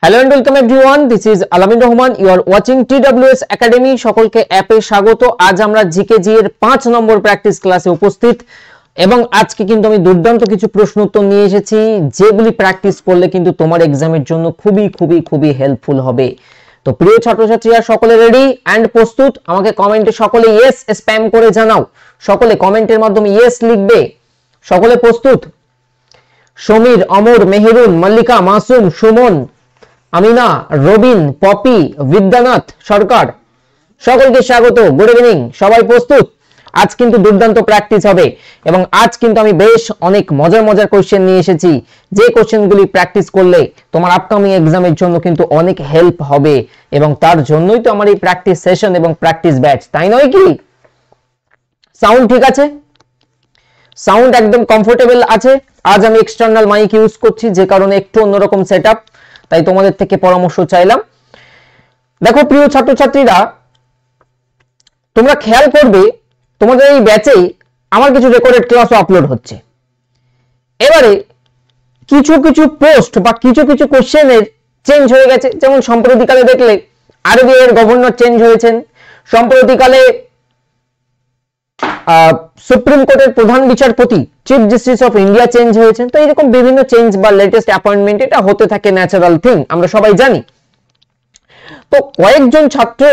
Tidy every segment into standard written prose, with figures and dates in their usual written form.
Hello and welcome everyone. This is Alamin Rahman. You are watching TWS Academy. সকলকে অ্যাপে স্বাগত। আজ আমরা জিকেজি এর 5 নম্বর প্র্যাকটিস ক্লাসে উপস্থিত এবং আজকে কিন্তু আমি দুর্দান্ত কিছু প্রশ্ন উত্তর নিয়ে এসেছি যেগুলি প্র্যাকটিস করলে কিন্তু তোমার এক্সামের জন্য খুবই হেল্পফুল হবে। তো প্রিয় ছাত্রছাত্রীরা সকলে রেডি এন্ড প্রস্তুত? আমাকে কমেন্টে সকলে ইয়েস স্প্যাম করে জানাও। সকলে কমেন্টের মাধ্যমে ইয়েস লিখবে। সকলে প্রস্তুত? সমীর, অমর, মেহেরুন, মল্লিকা, মাসুম, সুমন, আমিনা, রবিন, পপি, বিদ্যানাথ সরকার, সকলকে স্বাগত। Good evening. সবাই প্রস্তুত? আজ কিন্তু দুর্দান্ত প্র্যাকটিস হবে এবং আজ কিন্তু আমি বেশ অনেক মজার কোশ্চেন নিয়ে এসেছি যে কোশ্চেনগুলি প্র্যাকটিস করলে তোমার আপকামিং এক্সামের জন্য কিন্তু অনেক হেল্প হবে এবং তার জন্যই তো আমার এই প্র্যাকটিস সেশন এবং প্র্যাকটিস ব্যাচ, তাই নয় কি? সাউন্ড ঠিক আছে? সাউন্ড একদম কমফোর্টেবল আছে? আজ আমি এক্সটার্নাল মাইক ইউজ করছি যে কারণে একটু অন্যরকম সেটআপ, তাই তোমাদের থেকে পরামর্শ চাইলাম। দেখো প্রিয় ছাত্রছাত্রীরা, তোমরা খেয়াল করবে তোমাদের এই ব্যাচে আমার কিছু রেকর্ডেড ক্লাসও আপলোড হচ্ছে। এবারে কিছু পোস্ট বা কিছু কোশ্চেনের চেঞ্জ হয়ে গেছে। যেমন সম্প্রতিকালে দেখলে আরবিআই এর গভর্নর চেঞ্জ হয়েছেন, সম্প্রতিকালে সুপ্রিম কোর্টের প্রধান বিচারপতি chief justice of India change হয়েছেন। তো এরকম বিভিন্ন চেঞ্জ বা লেটেস্ট অ্যাপয়েন্টমেন্ট এটা হতে থাকে, ন্যাচারাল থিং, আমরা সবাই জানি। তো কয়েকজন ছাত্র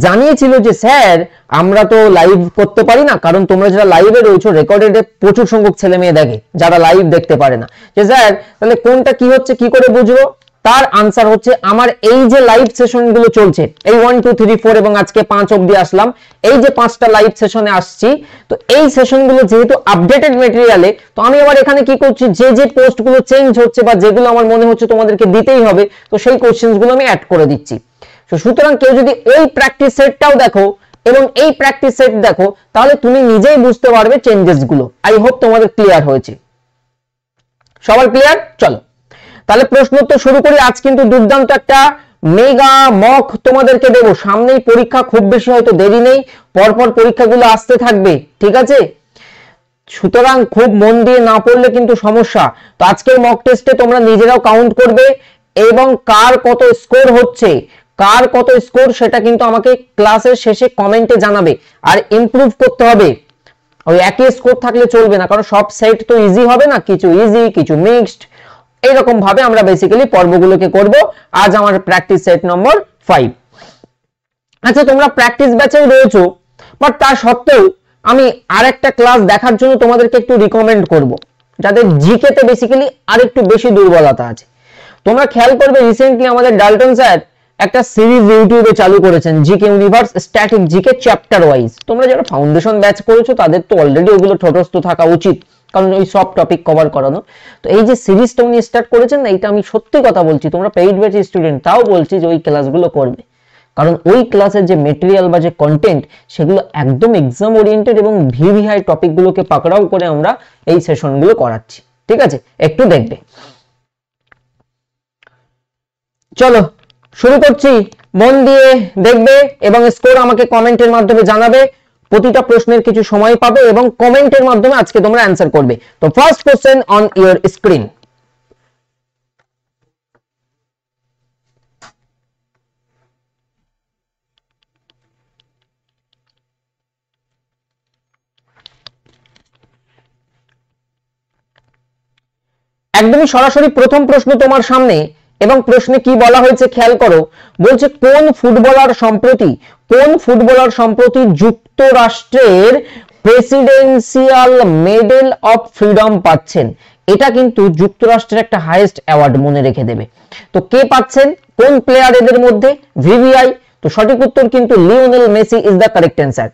জানিয়েছিল যে স্যার আমরা তো লাইভ করতে পারি না, কারণ তোমরা যারা লাইভে রয়েছো রেকর্ডেডে প্রচুর সংখ্যক ছেলে মেয়ে দেখে যারা লাইভ দেখতে পারে না। যে স্যার তাহলে কোনটা কি হচ্ছে কি করে বুঝবো? তার আনসার হচ্ছে আমার এই যে লাইভ সেশন গুলো চলছে, এই 1 2 3 4 এবং আজকে 5 অবধি আসলাম, এই যে 5টা লাইভ সেশনে আসছি, তো এই সেশন গুলো যেহেতু আপডেটেড মেটেরিয়ালে, তো আমি আবার এখানে কি করছি, যে পোস্ট গুলো চেঞ্জ হচ্ছে বা যেগুলো আমার মনে হচ্ছে তোমাদেরকে দিতেই হবে, তো সেই কোশ্চেন্স গুলো আমি অ্যাড করে দিচ্ছি। তো সুতরাং কেউ যদি ওই প্র্যাকটিস সেটটাও দেখো এবং এই প্র্যাকটিস সেট দেখো, তাহলে তুমি নিজেই বুঝতে পারবে চেঞ্জেস গুলো। আই হোপ তোমাদের ক্লিয়ার হয়েছে। সবার ক্লিয়ার? চলো তাহলে প্রশ্ন তো শুরু করি। আজ কিন্তু দুর্দান্ত একটা মেগা মক তোমাদেরকে দেব। সামনেই পরীক্ষা, খুব বেশি হয়তো দেরি নেই, পরপর পরীক্ষাগুলো আসতে থাকবে, ঠিক আছে? সুতরাং খুব মন দিয়ে না পড়লে কিন্তু সমস্যা। তো আজকের মক টেস্টে তোমরা নিজেরাও কাউন্ট করবে এবং কার কত স্কোর হচ্ছে, কার কত স্কোর সেটা কিন্তু আমাকে ক্লাসের শেষে কমেন্টে জানাবে। আর ইমপ্রুভ করতে হবে, ওই একই স্কোর থাকলে চলবে না, কারণ সব সেট তো ইজি হবে না, কিছু ইজি কিছু মিক্সড, এইরকম ভাবে আমরা বেসিক্যালি পর্বগুলোকে করব। আজ আমার প্র্যাকটিস সেট নম্বর 5। আচ্ছা তোমরা প্র্যাকটিস ব্যাচে রয়েছো, বাট তা সত্ত্বেও আমি আরেকটা ক্লাস দেখার জন্য তোমাদেরকে একটু রিকমেন্ড করব, যাদের জিকে তে বেসিক্যালি আরেকটু বেশি দুর্বলতা আছে। তোমরা খেয়াল করবে রিসেন্টলি আমাদের ডাল্টন স্যার একটা সিরিজ ইউটিউবে চালু করেছেন, GK universe static GK chapter wise. তোমরা যারা ফাউন্ডেশন ব্যাচ করেছো তাদের তো অলরেডি ওগুলো ঠোঁটস্থ থাকা উচিত, কারণ ওই সব টপিক কভার করানো। তো এই যে সিরিজটা উনি স্টার্ট করেছেন না, এটা আমি সত্যি কথা বলছি, তোমরা পেইড ব্যাচ স্টুডেন্ট তাও বলছি যে ওই ক্লাসগুলো করবে, কারণ ওই ক্লাসের যে মেটেরিয়াল বা যে কন্টেন্ট সেগুলো একদম এক্সাম ওরিয়েন্টেড এবং ভিভিআই টপিকগুলোকে পাকড়াও করে আমরা এই সেশনগুলো করাচ্ছি, ঠিক আছে? একটু দেখবে। চলো শুরু করছি, মন দিয়ে দেখবে এবং স্কোর আমাকে কমেন্টের মাধ্যমে জানাবে। প্রতিটা প্রশ্নের কিছু সময় পাবে এবং কমেন্টের মাধ্যমে আজকে তোমরা অ্যানসার করবে। তো first question on your screen. একদমই সরাসরি প্রথম প্রশ্ন তোমার সামনে, এবং প্রশ্নে কি বলা হয়েছে খেয়াল করো। বলছে কোন ফুটবলার সম্প্রতি যুক্তরাষ্ট্রের প্রেসিডেন্সিয়াল মেডেল অফ ফ্রিডম পাচ্ছেন। এটা কিন্তু যুক্তরাষ্ট্রের একটা হাইয়েস্ট অ্যাওয়ার্ড, মনে রেখে দেবে। তো কে পাচ্ছেন, কোন প্লেয়ার এদের মধ্যে? ভিভিআই। তো সঠিক উত্তর কিন্তু Lionel Messi is the correct answer.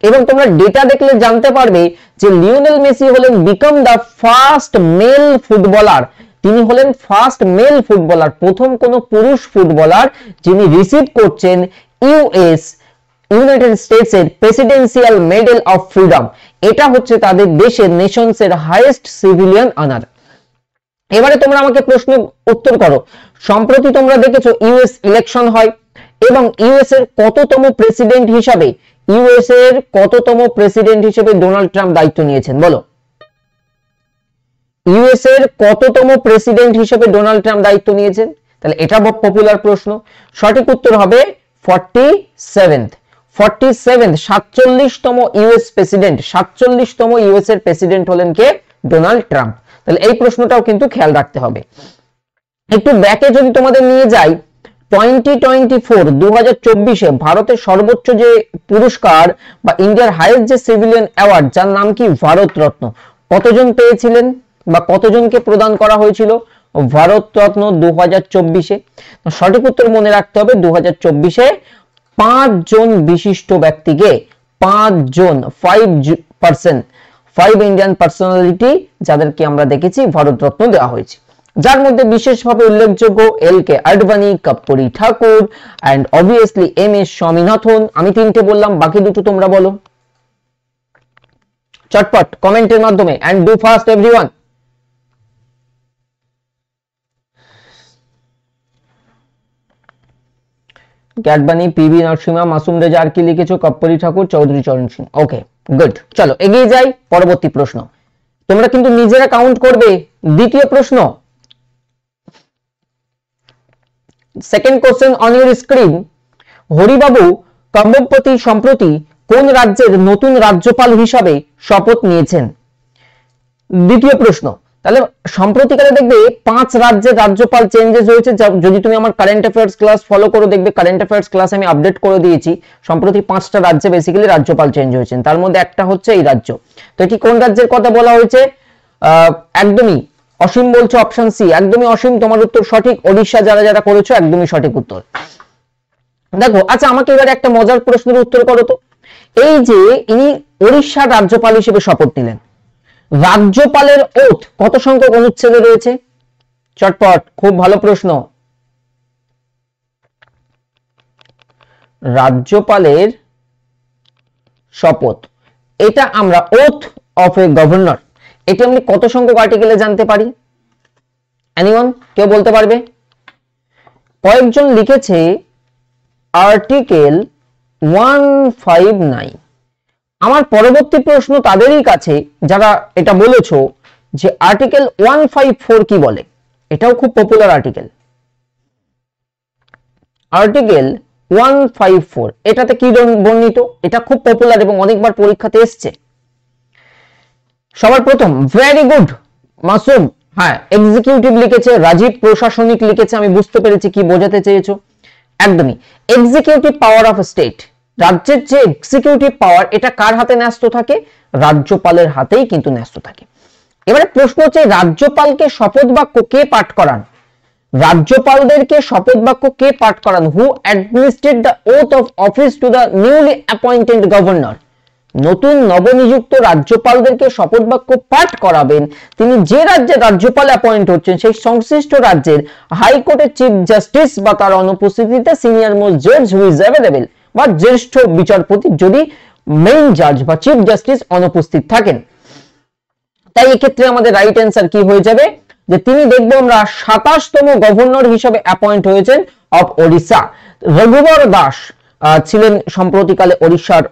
এবং তোমরা ডেটা দেখলে জানতে পারবে যে লিওনেল মেসি হলেন become the first male footballer. তিনি হলেন ফার্স্ট মেল ফুটবলার, প্রথম কোন পুরুষ ফুটবলার যিনি রিসিভ করছেন ইউনাইটেড স্টেটস এর প্রেসিডেন্সিয়াল মেডেল অফ ফ্রিডম। এটা হচ্ছে তাদের দেশের নেশনস এর হাইয়েস্ট সিভিলিয়ান অনার। এবারে তোমরা আমাকে প্রশ্ন উত্তর করো। সম্প্রতি তোমরা দেখেছো ইউএস ইলেকশন হয় এবং ইউএস এর কততম প্রেসিডেন্ট হিসেবে ডোনাল্ড ট্রাম্প দায়িত্ব নিয়েছেন? বলো। ইউএস এর কততম প্রেসিডেন্ট হিসেবে ডোনাল্ড ট্রাম্প দায়িত্ব নিয়েছেন? তাহলে এটা পপুলার প্রশ্ন। সঠিক উত্তর হবে 47th 47তম ইউএস প্রেসিডেন্ট, 47তম ইউএস এর প্রেসিডেন্ট হলেন কে? Donald Trump. তাহলে এই প্রশ্নটাও কিন্তু খেয়াল রাখতে হবে। একটু ব্যাকে যদি তোমাদের নিয়ে যাই, 2024 ভারতের সর্বোচ্চ যে পুরস্কার বা ইন্ডিয়ার হাইয়েস্ট যে সিভিলিয়ান অ্যাওয়ার্ড, যার নাম কি ভারত রত্ন, কতজন পেয়েছিলেন বা কতজনকে প্রদান করা হয়েছিল? ভারত রত্ন 2024-এ। সঠিক উত্তর মনে রাখতে হবে 2024-এ 5 জন বিশিষ্ট ব্যক্তিকে, 5 জন 5 ইন্ডিয়ান পার্সোনালিটি যাদেরকে আমরা দেখেছি ভারত রত্ন দেওয়া হয়েছে, যার মধ্যে বিশেষভাবে উল্লেখযোগ্য এল.কে. আডবাণী, কর্পূরী ঠাকুর এন্ড অবভিয়াসলি এম.এস. স্বামীনাথন। আমি 3টে বললাম, বাকি 2টো তোমরা বলো চটপট কমেন্টের মাধ্যমে, and do fast everyone. Advani, PV Narasimha, Masum Reza, আর কি লিখেছো? কর্পূরী ঠাকুর, চৌধুরী চরণ সিং। ওকে, গুড। চলো এগিয়ে যাই পরবর্তী প্রশ্ন। তোমরা কিন্তু নিজেরা কাউন্ট করবে। দ্বিতীয় প্রশ্ন, second question on your screen. Haribabu Kambhampati সম্প্রতি কোন রাজ্যের নতুন রাজ্যপাল হিসাবে শপথ নিয়েছেন? দ্বিতীয় প্রশ্ন। তাহলে সম্প্রতিকালে দেখবে 5 রাজ্যের রাজ্যপাল চেঞ্জেস হয়েছে। যদি তুমি আমার কারেন্ট অ্যাফেয়ার্স ক্লাস ফলো করো, দেখবে কারেন্ট অ্যাফেয়ার্স ক্লাস আমি আপডেট করে দিয়েছি। সম্প্রতি 5টা রাজ্যে বেসিক্যালি রাজ্যপাল চেঞ্জ হয়েছেন, তার মধ্যে একটা হচ্ছে এই রাজ্য। তো এটি কোন রাজ্যের কথা বলা হয়েছে? একদমই অসীম বলছো, অপশন সি, একদমই অসীম। তোমার উত্তর সঠিক। ওড়িশা যারা যারা করেছো একদমই সঠিক উত্তর। দেখো, আচ্ছা আমাকে এবার একটা মজার প্রশ্নের উত্তর করো তো। এই যে ইনি ওড়িশার রাজ্যপাল হিসেবে শপথ নিলেন, রাজ্যপালের ওথ কত সংখ্যক অনুচ্ছেদে রয়েছে? চটপট, খুব ভালো প্রশ্ন। রাজ্যপালের শপথ, এটা আমরা ওথ অফ এ গভর্নর, এটা আমি কত সংখ্যক আর্টিকেলে জানতে পারি? এনিওয়ান, কেউ বলতে পারবে? কয়েকজন লিখেছে আর্টিকেল 159। আমার পরবর্তী প্রশ্ন তাদেরই কাছে যারা এটা বলেছো যে আর্টিকেল 154 কি বলে। এটাও খুব পপুলার আর্টিকেল। আর্টিকেল 154 এটাতে কি বর্ণিত? এটা খুব পপুলার এবং অনেকবার পরীক্ষাতে এসছে। সবার প্রথম, ভেরি গুড মাসুম। হ্যাঁ, এক্সিকিউটিভ লিখেছে, রাজীব প্রশাসনিক লিখেছে। আমি বুঝতে পেরেছি কি বোঝাতে চেয়েছো। একদমই, এক্সিকিউটিভ পাওয়ার অফ স্টেট, রাজ্যের যে এক্সিকিউটিভ পাওয়ার, এটা কার হাতে ন্যস্ত থাকে? রাজ্যপালের হাতেই কিন্তু ন্যস্ত থাকে। এবারে প্রশ্ন হচ্ছে, রাজ্যপালকে শপথ বাক্য কে পাঠ করান? রাজ্যপালদেরকে শপথ বাক্য কে পাঠ করান? Who administrate the oath of office to the newly appointed governor. নতুন নবনিযুক্ত রাজ্যপালদেরকে শপথ বাক্য পাঠ করাবেন তিনি যে রাজ্যের রাজ্যপাল অ্যাপয়েন্ট হচ্ছেন সেই সংশ্লিষ্ট রাজ্যের হাইকোর্টের চিফ জাস্টিস বা তার অনুপস্থিতিতে সিনিয়র মোস্ট জাজ হু ইজ অ্যাভেলেবল, বা জ্যেষ্ঠ বিচারপতি যদি মেইন জাজ বা চিফ জাস্টিস অনুপস্থিত থাকেন। তাই এক্ষেত্রে আমাদের রাইট অ্যান্সার কি হয়ে যাবে? যে তিনি দেখবো আমরা 27তম গভর্নর হিসেবে অ্যাপয়েন্ট হয়েছেন অফ ওড়িশা। রঘুবর দাস ছিলেন সম্প্রতিকালে ওড়িশার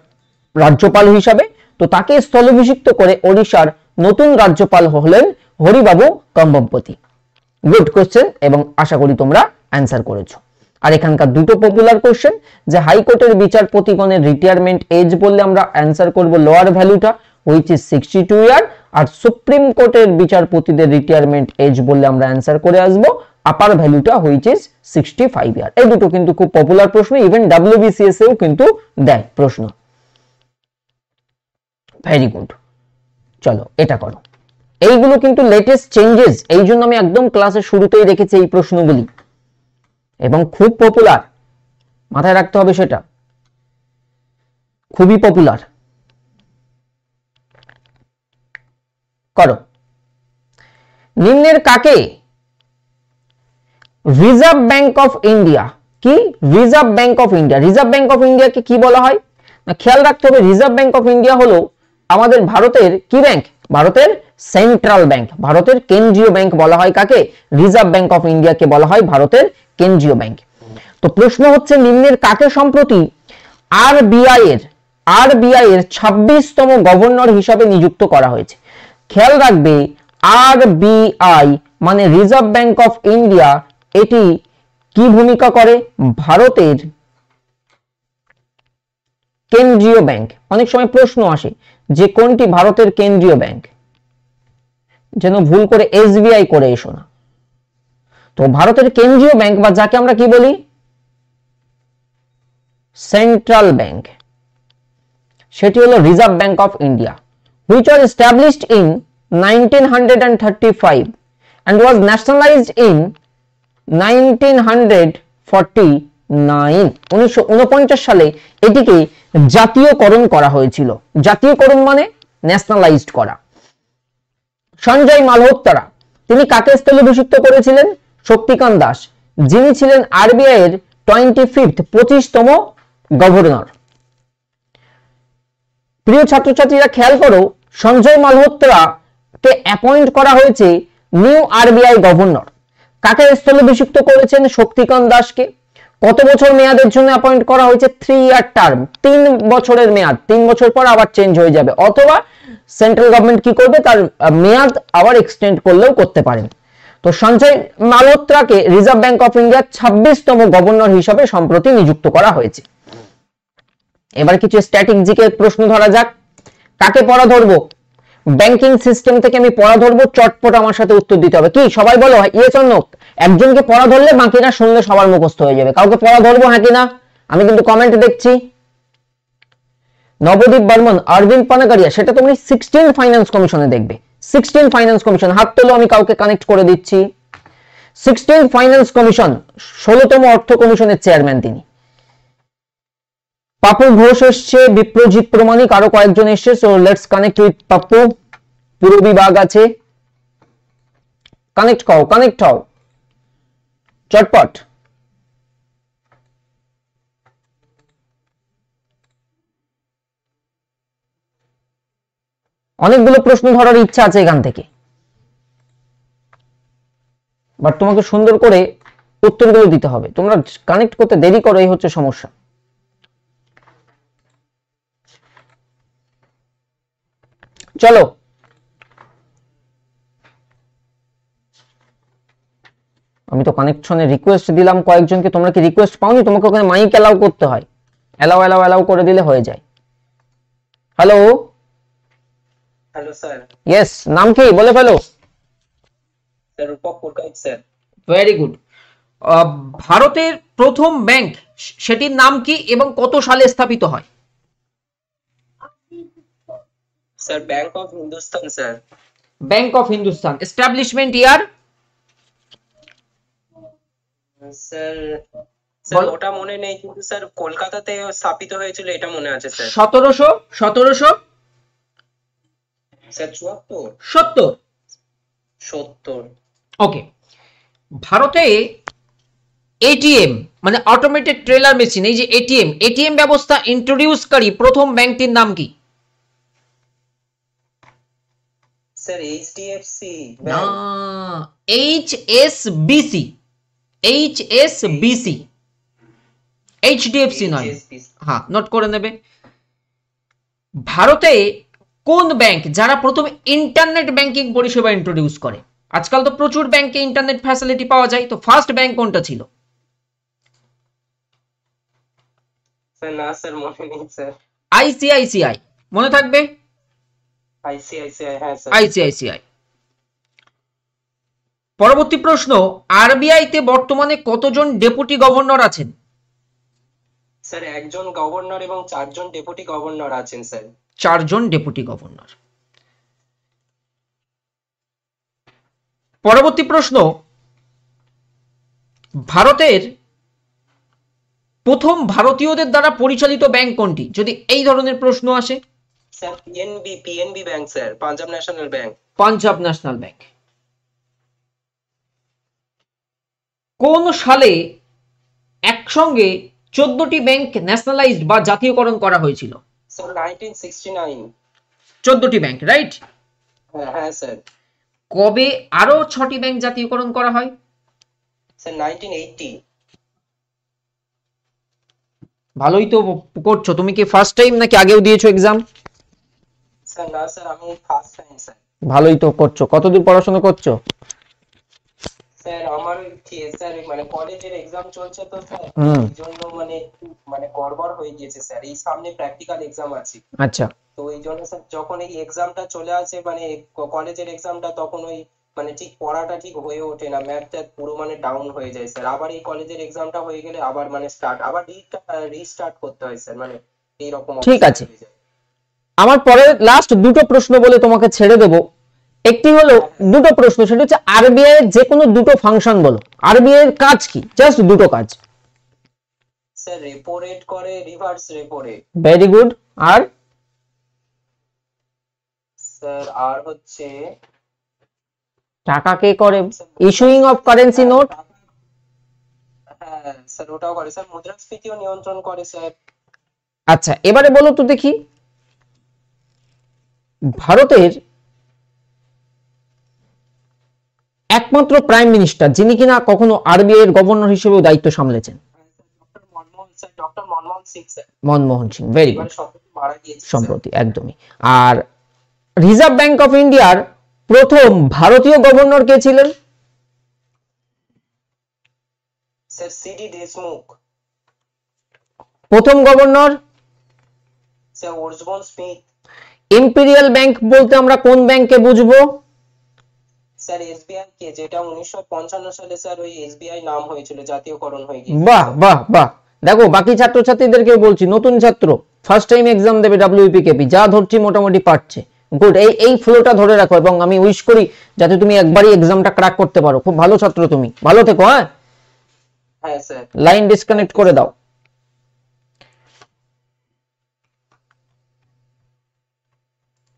রাজ্যপাল হিসাবে, তো তাকে স্থলাভিষিক্ত করে ওড়িশার নতুন রাজ্যপাল হলেন হরিবাবু কম্বোপতি। গুড কোশ্চেন, এবং আশা করি তোমরা অ্যান্সার করেছো। আর এখানকার দুটো পপুলার কোশ্চেন, যে হাইকোর্টের বিচারপতিগণের রিটায়ারমেন্ট এজ বললে আমরা অ্যান্সার করব লোয়ার ভ্যালুটা হুইচ ইজ 62 ইয়ার, আর সুপ্রিম কোর্টের বিচারপতিদের রিটায়ারমেন্ট এজ বললে আমরা অ্যান্সার করে আসবো আপার ভ্যালুটা হুইচ ইজ 65 ইয়ার। এই দুটো কিন্তু খুব পপুলার প্রশ্ন, ইভেন WBCS এও কিন্তু দেয় প্রশ্ন। ভেরি গুড, চলো এটা করো। এইগুলো কিন্তু লেটেস্ট চেঞ্জেস, এই জন্য আমি একদম ক্লাসের শুরুতেই রেখেছি এই প্রশ্নগুলি, এবং খুব পপুলার, মাথায় রাখতে হবে সেটা, খুবই পপুলার। করো। নিম্নের কাকে রিজার্ভ ব্যাংক অফ ইন্ডিয়া, কি Reserve Bank of India, Reserve Bank of ইন্ডিয়াকে কি বলা হয় না, খেয়াল রাখতে হবে রিজার্ভ ব্যাংক অফ ইন্ডিয়া হলো আমাদের ভারতের কি ব্যাংক? ভারতের সেন্ট্রাল ব্যাংক, ভারতের কেন্দ্রীয় ব্যাংক বলা হয় কাকে? রিজার্ভ ব্যাংক অফ ইন্ডিয়াকে বলা হয় ভারতের কেন্দ্রীয় ব্যাংক। তো প্রশ্ন হচ্ছে নিম্নের কাকে সম্প্রতি আরবিআই এর 26তম গভর্নর হিসাবে নিযুক্ত করা হয়েছে? খেয়াল রাখবে আরবিআই মানে রিজার্ভ ব্যাংক অফ ইন্ডিয়া, এটি কি ভূমিকা করে ভারতের কেন্দ্রীয় ব্যাংক? অনেক সময় প্রশ্ন আসে যে কোনটি ভারতের কেন্দ্রীয় ব্যাংক, যেন ভুল করে এসবিআই করে এসো না। তো ভারতের কেন্দ্রীয় ব্যাংক বা যাকে আমরা কি বলি সেন্ট্রাল ব্যাংক, সেটি হলো reserve Bank of India, which was established in 1935 and was nationalized in 1949। 1949 সালে এটিকে জাতীয়করণ করা হয়েছিল। জাতীয়করণ মানে ন্যাশনালাইজড করা। সঞ্জয় মালহোত্রা তিনি কাকে স্থলাভিষিক্ত করেছিলেন? শক্তিকান্ত দাস, যিনি ছিলেন আরবিআই এর 25তম গভর্নর। প্রিয় ছাত্রছাত্রীরা খেয়াল করো, সঞ্জয় মালহোত্রাকে অ্যাপয়েন্ট করা হয়েছে নিউ আরবিআই গভর্নর। কাকে স্থলাভিষিক্ত করেছেন? শক্তিকান্ত দাসকে। কত বছর মেয়াদের জন্য অ্যাপয়েন্ট করা হয়েছে? 3 ইয়ার টার্ম, 3 বছরের মেয়াদ। 3 বছর পর আবার চেঞ্জ হয়ে যাবে, অথবা সেন্ট্রাল গভর্নমেন্ট কি করবে, তার মেয়াদ আবার এক্সটেন্ড করলেও করতে পারেন। তো সঞ্জয় মালহোত্রাকে রিজার্ভ ব্যাংক অফ ইন্ডিয়ার 26তম গভর্নর হিসেবে সম্প্রতি নিযুক্ত করা হয়েছে। এবার কিছু স্ট্যাটিক জিকে প্রশ্ন ধরা যাক। কাকে পড়া ধরবো? ব্যাংকিং সিস্টেম থেকে আমি পড়া ধরবো, চটপট আমার সাথে উত্তর দিতে হবে। কি সবাই বলো ইয়েস অর নো? একজনকে পড়া ধরলে বাকিরা শুনলে সবার মুখস্থ হয়ে যাবে। কাউকে পড়া ধরবো হ্যাঁ কিনা? আমি কিন্তু কমেন্ট দেখছি। নবদীপ বর্মন, অরবিন্দ পানাগারিয়া, সেটা তুমি 16 ফাইন্যান্স কমিশনে দেখবে। 16 ফাইন্যান্স কমিশন, হাত তোলো, আমি কাউকে কানেক্ট করে দিচ্ছি। 16 ফাইন্যান্স কমিশন, 16তম অর্থ কমিশনের চেয়ারম্যান তিনি। পাপু ঘোষ এসছে, বিপ্রজিৎ প্রমাণিক, আরো কয়েকজন এসছে। So let's connect with Papu. পুরো বিভাগ আছে, কানেক্ট হও চটপট। অনেকগুলো প্রশ্ন ধরার ইচ্ছা আছে এখান থেকে, বাট তোমাকে সুন্দর করে উত্তরগুলো দিতে হবে। তোমরা কানেক্ট করতে দেরি করো, এই হচ্ছে সমস্যা। চলো আমি তো কানেকশনে রিকোয়েস্ট দিলাম কয়েকজনকে, তোমরা কি রিকোয়েস্ট পাওনি? তোমাকে ওখানে মাইক অ্যালাউ করতে হয়, অ্যালাউ করে দিলে হয়ে যায়। Hello sir. ইয়েস, নাম কি বলে ফেলো। স্যার রূপক পুরকাইত স্যার। Very good. ভারতের প্রথম ব্যাংক সেটির নাম কি এবং কত সালে স্থাপিত হয়? Sir bank of Hindustan sir. Bank of Hindustan, establishment year? Sir sir ওটা মনে নেই, কিন্তু স্যার কলকাতাতে স্থাপিত হয়েছিল এটা মনে আছে স্যার। 1700 স্যার 70। ওকে। ভারতে এটিএম মানে অটোমেটেড ট্রেলার মেশিন, এই যে এটিএম ব্যবস্থা ইন্ট্রোডিউসকারী প্রথম ব্যাংকটির নাম কি? স্যার এইচডিএফসি না, এইচএসবিসি। এইচডিএফসি নয়, হ্যাঁ নোট করে নেবে। ভারতে কোন ব্যাংক যারা প্রথম ইন্টারনেট ব্যাংকিং পরিষেবা ইন্ট্রোডিউস করে? আজকাল তো প্রচুর ব্যাংকে ইন্টারনেট ফ্যাসিলিটি পাওয়া যায়, তো ফার্স্ট ব্যাংক কোনটা ছিল? স্যার না স্যার মনে নেই স্যার। আইসিআইসিআই, মনে থাকবে? আইসিআইসিআই, হ্যাঁ স্যার আইসিআইসিআই। পরবর্তী প্রশ্ন, আরবিআই তে বর্তমানে কতজন ডেপুটি গভর্নর আছেন? স্যার একজন গভর্নর এবং 4 জন ডেপুটি গভর্নর আছেন স্যার। 4 জন ডেপুটি গভর্নর। পরবর্তী প্রশ্ন, ভারতের প্রথম ভারতীয়দের দ্বারা পরিচালিত ব্যাংক কোনটি? যদি এই ধরনের প্রশ্ন আসে। Sir PNB bank sir, Punjab national bank. Punjab national bank. কোন সালে একসঙ্গে 14টি ব্যাংক ন্যাশনালাইজড বা জাতীয়করণ করা হয়েছিল? স্যার 1969। 14টি ব্যাংক, রাইট? হ্যাঁ স্যার। কবে আরো 6টি ব্যাংক জাতীয়করণ করা হয়? স্যার 1980। ভালোই তো করছো। তুমি কি ফার্স্ট টাইম নাকি আগেও দিয়েছো এক্সাম? স্যার না স্যার আমি ফার্স্ট টাইম স্যার। ভালোই তো করছো। কতদূর পড়াশোনা করছো? স্যার আমার স্যার মানে কলেজের এক্সাম চলছে তো স্যার, এই জন্য মানে মানে গড়বড় হয়ে গিয়েছে স্যার। এই সামনে প্র্যাকটিক্যাল এক্সাম আছে। আচ্ছা তো এই জন্য স্যার যখন এই এক্সামটা চলে আসে মানে কলেজের এক্সামটা, তখন ওই মানে ঠিক পড়াটা ঠিক হয়ে ওঠে না, ম্যাথটা পুরো মানে ডাউন হয়ে যায় স্যার। আবার এই কলেজের এক্সামটা হয়ে গেলে আবার মানে আবার রিস্টার্ট করতে হয় স্যার, মানে এইরকম ঠিক অবস্থা আছে, হয়ে যায়। আমার পরে লাস্ট দুটো প্রশ্ন বলে তোমাকে ছেড়ে দেব। একটি হলো দুটো প্রশ্ন, সেটা হচ্ছে আরবিআই এর যে কোনো দুটো ফাংশন বলো। আরবিআই এর কাজ কি? জাস্ট দুটো কাজ। স্যার রেপো রেট করে, reverse repo rate. Very good. আর স্যার আর হচ্ছে টাকা কে করে? Issuing of currency note. হ্যাঁ স্যার ওটাও করে স্যার, মুদ্রাস্ফীতিও নিয়ন্ত্রণ করে স্যার। আচ্ছা এবারে বলো তো দেখি, ভারতের একমাত্র প্রাইম মিনিস্টার যিনি কিনা কখনো আরবিআই এর গভর্নর হিসেবেও দায়িত্ব সামলেছেন? Doctor Manmohan Singh sir. Manmohan Singh, very good. সম্প্রতি মারা গিয়েছে সম্প্রতি, একদমই। আর রিজার্ভ ব্যাংক অফ ইন্ডিয়ার প্রথম ভারতীয় গভর্নর কে ছিলেন? Sir CD Deshmukh. প্রথম governor? Sir Osborne Smith. Imperial Bank বলতে আমরা কোন ব্যাংককে বুঝবো? স্যার এসবিআই কে, যেটা 1955 সালে স্যার ওই এসবিআই নাম হয়েছিল, জাতীয়করণ হয়ে গিয়েছিল। বাহ বাহ বাহ। দেখো বাকি ছাত্রছাত্রীদেরকে বলছি, নতুন ছাত্র ফার্স্ট টাইম এক্সাম দেবে ডব্লিউপিকেপি, যা ধরছি মোটামুটি পারছে। গুড, এই ফ্লোটা ধরে রাখো এবং আমি উইশ করি যাতে তুমি একবারই এক্সামটা ক্র্যাক করতে পারো। খুব ভালো ছাত্র তুমি, ভালো থেকো। হ্যাঁ হ্যাঁ স্যার। লাইন ডিসকানেক্ট করে দাও।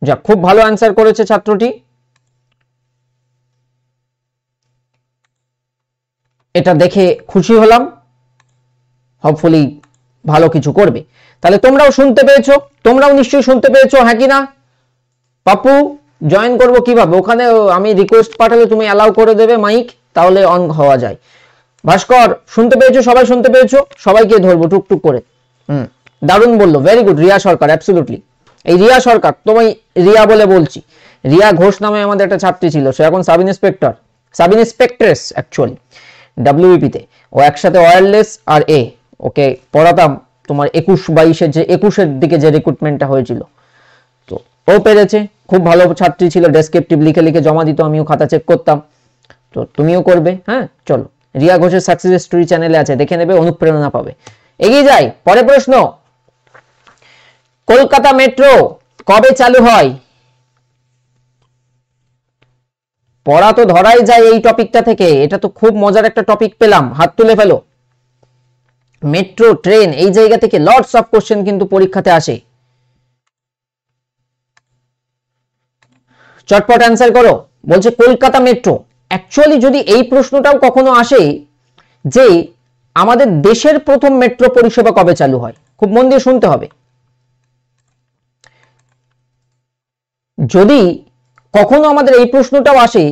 যা, খুব ভালো অ্যান্সার করেছে ছাত্রটি। এটা দেখে খুশি হলাম, হোপফুলি ভালো কিছু করবে। তাহলে তোমরাও শুনতে পেয়েছো, তোমরাও নিশ্চয়ই শুনতে পেয়েছো, হ্যাঁ কি না? পাপু জয়েন করবো কিভাবে? ওখানে আমি রিকোয়েস্ট পাঠালে তুমি অ্যালাউ করে দেবে মাইক, তাহলে অন হওয়া যায়। ভাস্কর শুনতে পেয়েছো? সবাই শুনতে পেয়েছো? সবাইকে ধরবো টুকটুক করে। দারুণ বললো, ভেরি গুড। রিয়া সরকার, অ্যাবসলিউটলি। এই রিয়া সরকার, তোমায় রিয়া বলে বলছি। রিয়া ঘোষ নামে আমাদের একটা ছাত্রী ছিল, সে এখন sub inspector, sub inspectress actually ডব্লিউপি-তে। ও একসাথে ওয়্যারলেস আর ওকে পড়াতাম তোমার 21-22-এর যে 21-এর দিকে যে রিক্রুটমেন্টটা হয়েছিল। তো ও পেরেছে, খুব ভালো ছাত্রী ছিল, ডেসক্রিপটিভ লিখে লিখে জমা দিত, আমিও খাতা চেক করতাম। তো তুমিও করবে। হ্যাঁ চলো, রিয়া ঘোষের সাকসেস স্টোরি চ্যানেলে আছে, দেখে নেবে, অনুপ্রেরণা পাবে। এগিয়ে যাই, পরে প্রশ্ন। কলকাতা মেট্রো কবে চালু হয়? পড়া তো ধরাই যায় এই টপিকটা থেকে, এটা তো খুব মজার একটা টপিক পেলাম, হাত তুলে ফেলো। মেট্রো, ট্রেন, এই জায়গা থেকে লটস অফ কোশ্চেন কিন্তু পরীক্ষাতে আসে। চটপট অ্যান্সার করো। বলছে কলকাতা মেট্রো। অ্যাকচুয়ালি যদি এই প্রশ্নটাও কখনো আসে যে আমাদের দেশের প্রথম মেট্রো পরিষেবা কবে চালু হয়, খুব মন দিয়ে শুনতে হবে। যদি কখনো আমাদের এই প্রশ্নটাও আসে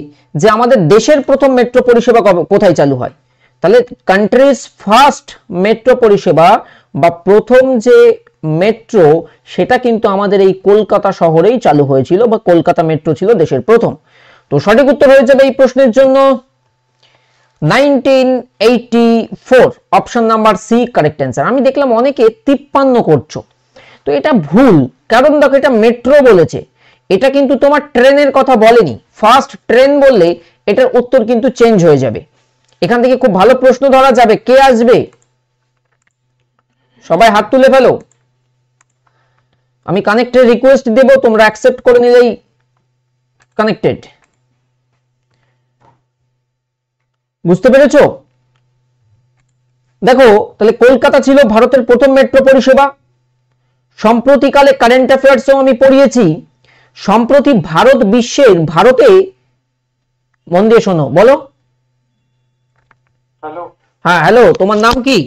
যে আমাদের দেশের প্রথম মেট্রো পরিষেবা কোথায় চালু হয়, তাহলে কান্ট্রিজ ফার্স্ট মেট্রো পরিষেবা বা প্রথম যে মেট্রো, সেটা কিন্তু আমাদের এই কলকাতা শহরেই চালু হয়েছিল, বা কলকাতা মেট্রো ছিল দেশের প্রথম। তো সঠিক উত্তর হয়ে যাবে এই প্রশ্নের জন্য 1984, option number C correct answer. আমি দেখলাম অনেকে 53 করছো, তো এটা ভুল, কারণ দেখো এটা মেট্রো বলেছে, এটা কিন্তু তোমার ট্রেনের কথা বলেনি। ফার্স্ট ট্রেন বললে এটার উত্তর কিন্তু চেঞ্জ হয়ে যাবে। এখান থেকে খুব ভালো প্রশ্ন ধরা যাবে। কে আসবে? সবাই হাত তুলে ফেলো। আমি কানেক্টেড রিকোয়েস্ট দেব, তোমরা অ্যাকসেপ্ট করে নিলেই কানেক্টেড। বুঝতে পেরেছো? দেখো তাহলে কলকাতা ছিল ভারতের প্রথম মেট্রো পরিষেবা। সম্প্রতিকালে কারেন্ট অ্যাফেয়ার্সও আমি পড়িয়েছি, সম্প্রতি ভারতে মন দিয়ে শোনো, বলো। হ্যালো। হ্যাঁ হ্যালো, তোমার নাম কি?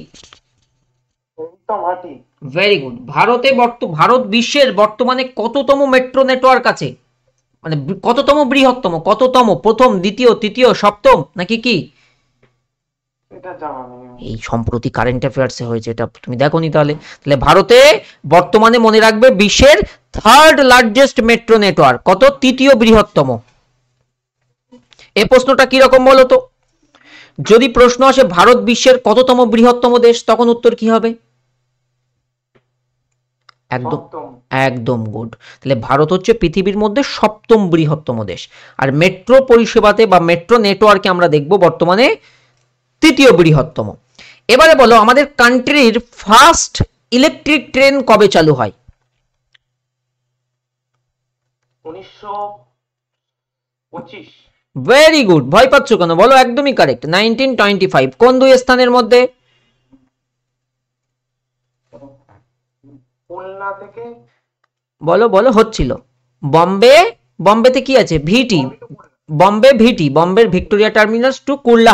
Very good. ভারত বিশ্বের বর্তমানে কততম মেট্রো নেটওয়ার্ক আছে? মানে কততম বৃহত্তম, কততম, প্রথম, দ্বিতীয়, তৃতীয়, সপ্তম, নাকি কি? এটা জানা নেই। এই সম্প্রতি কারেন্ট অ্যাফেয়ার্সে হয়েছে, এটা তুমি দেখোনি তাহলে। ভারতে বর্তমানে মনে রাখবে বিশ্বের থার্ড লার্জেস্ট মেট্রো নেটওয়ার্ক, কত? তৃতীয় বৃহত্তম। এই প্রশ্নটা কি রকম বলো তো? যদি প্রশ্ন আসে ভারত বিশ্বের কততম বৃহত্তম দেশ, তখন উত্তর কি হবে? একদম একদম গুড। তাহলে ভারত হচ্ছে পৃথিবীর মধ্যে 7ম বৃহত্তম দেশ। আর মেট্রো পরিষেবাতে বা মেট্রো নেটওয়ার্কে আমরা দেখব বর্তমানে 3য় বৃহত্তম। এবারে বলো আমাদের কান্ট্রির ফার্স্ট ইলেকট্রিক ট্রেন কবে চালু হয়? 1925। ভেরি গুড, ভয় পাচ্ছ কেন, বলো একদমই কারেক্ট, 1925। কোন দুই স্থানের মধ্যে? খুলনা থেকে। বলো বলো, হচ্ছিল বম্বেতে কি আছে? ভিটি, বম্বের Victoria Terminus to Kurla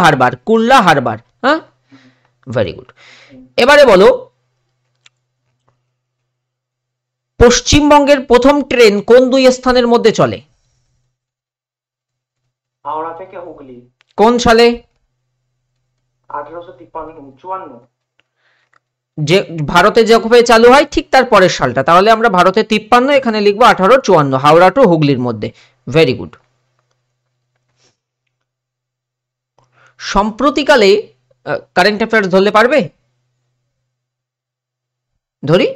harbour. হ্যাঁ, ভেরি গুড। এবারে বলো পশ্চিমবঙ্গের প্রথম ট্রেন কোন দুই স্থানের মধ্যে চলে? হাওড়া থেকে হুগলি। কোন সালে? 1854। যে ভারতে যখন চালু হয় ঠিক তার পরের সালটা, তাহলে আমরা ভারতে 53, এখানে লিখবো 1854, হাওড়া টু হুগলির মধ্যে। Very good. সম্প্রতিকালে কারেন্ট অ্যাফেয়ার্স ধরলে পারবে? ধরি?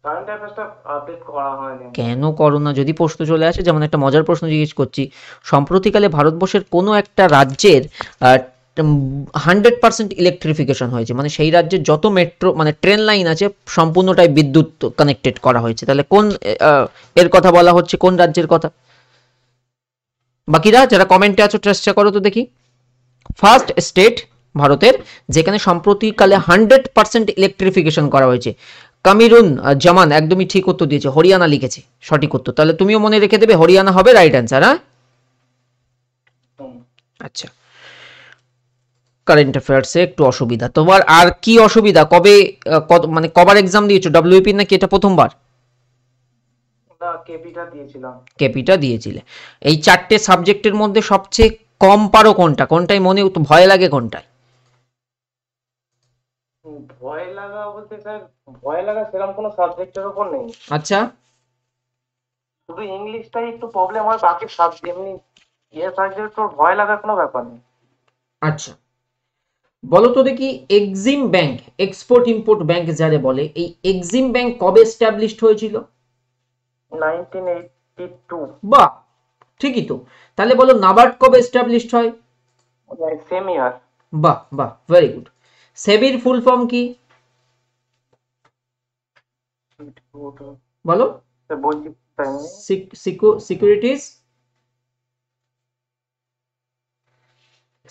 কারেন্ট অ্যাফেয়ার্সটা আপডেট করা হয়নি। কেন করো না? যদি প্রশ্ন চলে আসে, যেমন একটা মজার প্রশ্ন জিজ্ঞেস করছি, সম্প্রতিকালে ভারতবর্ষের কোনো একটা রাজ্যের 100% ইলেকট্রিফিকেশন হয়েছে, মানে সেই রাজ্যের যত মেট্রো মানে ট্রেন লাইন আছে সম্পূর্ণটাই বিদ্যুৎ কানেক্টেড করা হয়েছে, তাহলে কোন এর কথা বলা হচ্ছে, কোন রাজ্যের কথা? বাকিরা যারা কমেন্টে আছো চেষ্টা করো তো দেখি। ফার্স্ট স্টেট ভারতের যেখানে সম্প্রতিকালে 100% ইলেকট্রিফিকেশন করা হয়েছে। কামিরুন জামান একদমই ঠিক উত্তর দিয়েছে, হরিয়ানা লিখেছে সঠিক উত্তর। তাহলে তুমিও মনে রেখে দেবে হরিয়ানা হবে রাইট অ্যান্সার। হ্যাঁ, আচ্ছা। কারেন্ট অ্যাফেয়ার্সে একটু অসুবিধা তোমার, আর কি অসুবিধা? কবে মানে কবার এক্সাম দিয়েছো? ডব্লিউপি নাকি এটা প্রথমবার? না, কেপিটা দিয়েছিলাম। কেপিটা দিয়েছিলে। এই 4টে সাবজেক্টের মধ্যে সবচেয়ে কম পারো কোনটা? কোনটাই মনে ভয় লাগে কোনটায়? ভয় লাগা বলতে স্যার, ভয় লাগা সেরকম কোনো সাবজেক্টের উপর নেই। আচ্ছা, শুধু ইংলিশটাই একটু প্রবলেম হয়, বাকি সাবজেক্ট এমনি সাবজেক্ট ভয় লাগার কোনো ব্যাপার নেই। আচ্ছা বলো তো দেখি, Exim bank, export import bank যারে বলে, এই এক্সিম ব্যাংক কবে এস্টাবলিশড হয়েছিল? 1982। বাহ, ঠিকই তো। তাহলে বলো নাবার্ড কবে এস্টাবলিশড হয়? সেম ইয়ার। বাহ বাহ, ভেরি গুড। সেবির ফুল ফর্ম কি বলো?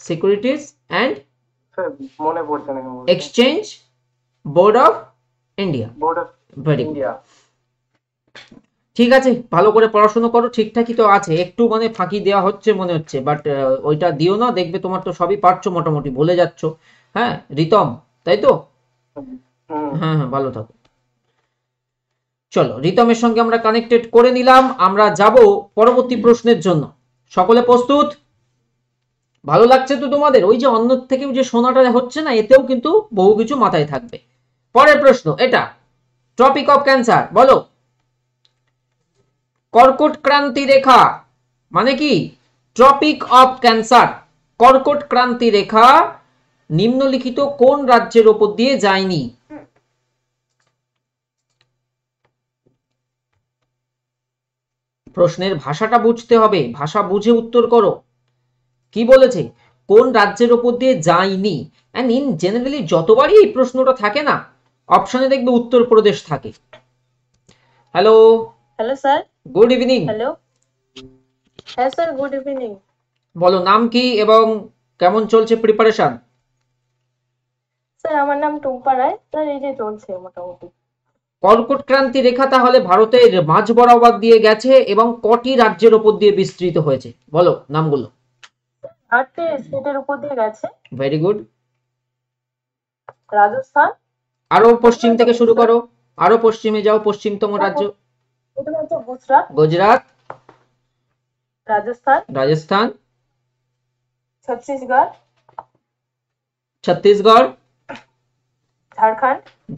সিকিউরিটিজ অ্যান্ড মনে পড়ছে না। Exchange board of India. Very good, ঠিক আছে। ভালো করে পড়াশোনা করো, ঠিকঠাকই তো আছে, একটু মানে ফাঁকি দেওয়া হচ্ছে মনে হচ্ছে, বাট ওইটা দিও না, দেখবে তোমার তো সবই পারছো, মোটামুটি ভুলে যাচ্ছ। হ্যাঁ রিতম, তাই তো? হ্যাঁ হ্যাঁ, ভালো থাকো। চলো, রিতমের সঙ্গে আমরা কানেক্টেড করে নিলাম, আমরা যাব পরবর্তী প্রশ্নের জন্য। সকলে প্রস্তুত? ভালো লাগছে তো তোমাদের? ওই যে অন্য থেকেও যে শোনাটা হচ্ছে না, এতেও কিন্তু বহু কিছু মাথায় থাকবে। পরের প্রশ্ন এটা, টপিক অফ ক্যান্সার। বলো কর্কট ক্রান্তি রেখা মানে কি? ট্রপিক অফ ক্যান্সার, কর্কট ক্রান্তি রেখা নিম্নলিখিত কোন রাজ্যের উপর দিয়ে যায়নি? প্রশ্নের ভাষাটা বুঝতে হবে, ভাষা বুঝে উত্তর করো। কি বলেছে? কোন রাজ্যের উপর দিয়ে যায়নি। এন্ড ইন জেনারেলি যতবারই এই প্রশ্নটা থাকে না, অপশনে দেখবে উত্তরপ্রদেশ থাকে। Hello hello sir. Good evening. Hello, হ্যাঁ স্যার, গুড ইভিনিং। বলো নাম কি এবং কেমন চলছে প্রিপারেশন? স্যার আমার নাম টুম্পা রায়। স্যার এই যে চলছে মোটামুটি। কর্কট ক্রান্তি রেখা তাহলে ভারতের মাঝ বরাবর দিয়ে গেছে এবং কটি রাজ্যের উপর দিয়ে বিস্তৃত হয়েছে? বলো নামগুলো। 8টে স্টেটের উপর দিয়ে গেছে। Very good. রাজস্থান। আরো পশ্চিম থেকে শুরু করো, আরো পশ্চিমে যাও, পশ্চিমতম রাজ্য। প্রথমে হচ্ছে গুজরাট। গুজরাট, রাজস্থান, ছত্তিশগড়,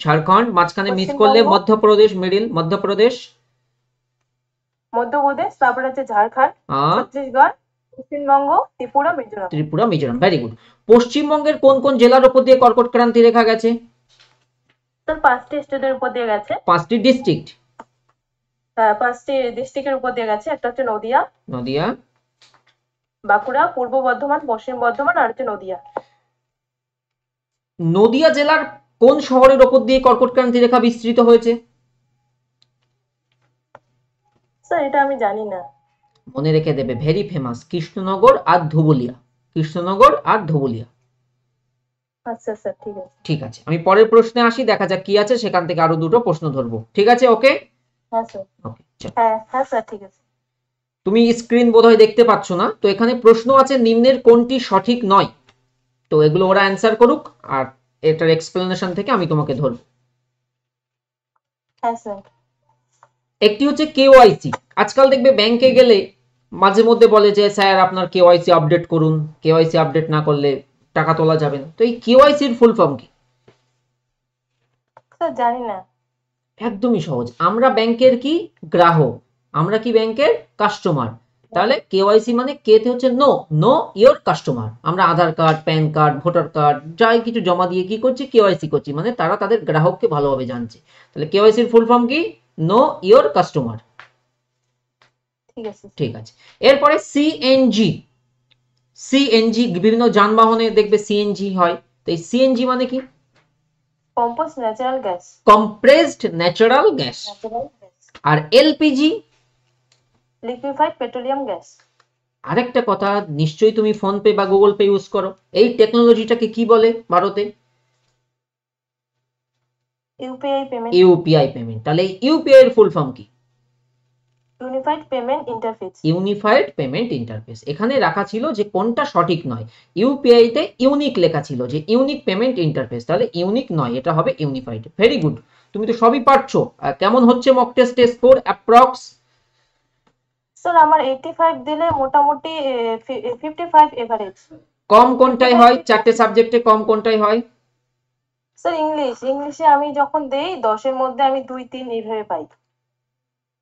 ঝাড়খণ্ড, মাঝখানে মিস করলে মধ্যপ্রদেশ, মিডিল মধ্যপ্রদেশ, তারপরে হচ্ছে ঝাড়খণ্ড, ছত্তিশগড়, পশ্চিমবঙ্গ, ত্রিপুরা, মিজোরাম। Tripura, Mizoram, very good. পশ্চিমবঙ্গের কোন কোন জেলার উপর দিয়ে কর্কট ক্রান্তি রেখা গেছে? স্যার 5টি স্টেটের উপর দিয়ে গেছে। 5টি ডিস্ট্রিক্ট। 5টি ডিস্ট্রিক্টের উপর দিয়ে গেছে। একটা হচ্ছে নদিয়া, নদিয়া, বাঁকুড়া, পূর্ব বর্ধমান, পশ্চিম বর্ধমান আর হচ্ছে নদিয়া। নদিয়া জেলার কোন শহরের উপর দিয়ে কর্কট ক্রান্তি রেখা বিস্তৃত হয়েছে? স্যার এটা আমি জানি না। মনে রেখে দেবে, ভেরি ফেমাস, কৃষ্ণনগর আর ধুবুলিয়া। কৃষ্ণনগর আর ধুবুলিয়া। আচ্ছা স্যার, ঠিক আছে। ঠিক আছে, আমি পরের প্রশ্নে আসি, দেখা যাক কি আছে, সেখান থেকে আরো দুটো প্রশ্ন ধরবো। ঠিক আছে, ওকে? হ্যাঁ স্যার। ওকে, চল। হ্যাঁ স্যার, ঠিক আছে। তুমি স্ক্রিন বোধহয় দেখতে পাচ্ছ না, তো এখানে প্রশ্ন আছে নিম্নের কোনটি সঠিক নয়। তো এগুলো ওরা অ্যান্সার করুক, আর এটার এক্সপ্লেনেশন থেকে আমি তোমাকে ধরবো। হ্যাঁ স্যার। একটি হচ্ছে কেওয়াইসি। আজকাল দেখবে ব্যাংকে গেলে মাঝে মধ্যে বলে যে স্যার আপনার কেওয়াইসি আপডেট করুন, কেওয়াইসি আপডেট না করলে টাকা তোলা যাবে না। তো এই কেওয়াইসির ফুল ফর্ম কি? স্যার জানি না। একদমই সহজ, আমরা ব্যাংকের কি গ্রাহক, আমরা কি ব্যাংকের কাস্টমার। তাহলে কেওয়াইসি মানে কে তে হচ্ছে নো, নো ইওর কাস্টমার। আমরা Aadhaar card, PAN card, voter card যাই কিছু জমা দিয়ে কি করছি, কেওয়াইসি করছি, মানে তারা তাদের গ্রাহককে ভালোভাবে জানছে। তাহলে কেওয়াইসির ফুল ফর্ম কি? Know your customer. ঠিক আছে। ঠিক আছে, এরপরে সিএনজি। সিএনজি বিভিন্ন যানবাহনে দেখবে সিএনজি হয়, তো এই সিএনজি মানে কি? Compost natural gas. Compressed natural gas. আর এলপিজি? Liquefied petroleum gas. আরেকটা কথা, নিশ্চয়ই তুমি ফোন পে বা গুগল পে ইউজ করো, এই টেকনোলজিটাকে কি বলে ভারতে? UPI payment. UPI payment. তাহলে ইউপিআই এর ফুল ফর্ম কি? Unified payment interface. Unified payment interface. এখানে রাখা ছিল যে কোনটা সঠিক নয়, ইউপিআই তে ইউনিক লেখা ছিল যে ইউনিক পেমেন্ট ইন্টারফেস, তাহলে ইউনিক নয়, এটা হবে ইউনিফাইড। ভেরি গুড, তুমি তো সবই পারছো। কেমন হচ্ছে mock test score approx? Sir আমার 85 দিলে মোটামুটি 55 এভারেজ। কম কোনটাই হয় চারটে সাবজেক্টে, কম কোনটাই হয়? স্যার ইংলিশে আমি যখন দেই 10-এর মধ্যে আমি 2-3 এইভাবে পাই।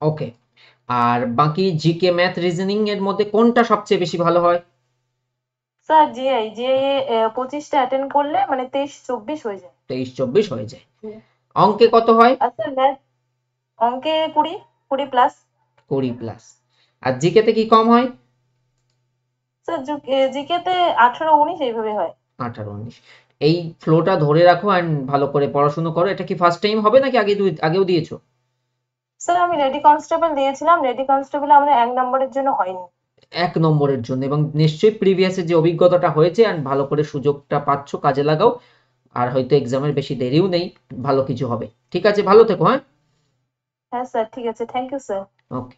ওকে, আর বাকি জিকে, ম্যাথ, রিজনিং এর মধ্যে কোনটা সবচেয়ে বেশি ভালো হয়? স্যার জিআই 25টা অ্যাটেন্ড করলে মানে 23-24 হয়ে যায়। 23-24 হয়ে যায়। অঙ্কে কত হয়? আর স্যার ম্যাথ অঙ্কে 20 প্লাস। 20 প্লাস। আর জিকে তে কি কম হয়? স্যার জিকেতে 18-19 এইভাবে হয়। 18-19। এই ফ্লোটা ধরে রাখো এন্ড ভালো করে পড়াশোনা করো। এটা কি ফার্স্ট টাইম হবে নাকি আগেও দিয়েছো? স্যার আমি রেডি কনস্টেবল দিয়েছিলাম, রেডি কনস্টেবল আমাদের 1 নম্বরের জন্য হয়নি। 1 নম্বরের জন্য, এবং নিশ্চয়ই প্রিভিয়াসে যে অভিজ্ঞতাটা হয়েছে এন্ড ভালো করে সুযোগটা পাচ্ছ, কাজে লাগাও। আর হয়তো এক্সামের বেশি দেরিও নেই, ভালো কিছু হবে। ঠিক আছে, ভালো থেকো। হ্যাঁ হ্যাঁ স্যার, ঠিক আছে, থ্যাংক ইউ স্যার। ওকে।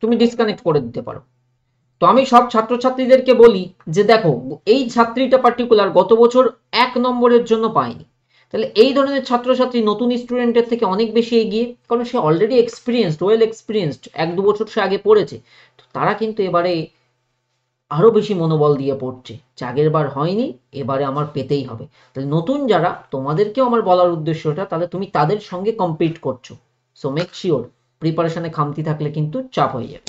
তুমি ডিসকানেক্ট করে দিতে পারো। তো আমি সব ছাত্রছাত্রীদেরকে বলি যে দেখো, এই ছাত্রীটা পার্টিকুলার গত বছর 1 নম্বরের জন্য পায়নি। তাহলে এই ধরনের ছাত্রছাত্রী নতুন স্টুডেন্টের থেকে অনেক বেশি এগিয়ে, কারণ সে অলরেডি এক্সপিরিয়েন্সড, ওয়েল এক্সপিরিয়েন্সড, 1-2 বছর সে আগে পড়েছে। তো তারা কিন্তু এবারে আরো বেশি মনোবল দিয়ে পড়ছে, আগের বার হয়নি, এবারে আমার পেতেই হবে। তাহলে নতুন যারা, তোমাদেরকেও আমার বলার উদ্দেশ্যটা, তাহলে তুমি তাদের সঙ্গে কম্পিট করছো। সো মেক শিওর প্রিপারেশনে খামতি থাকলে কিন্তু চাপ হয়ে যাবে।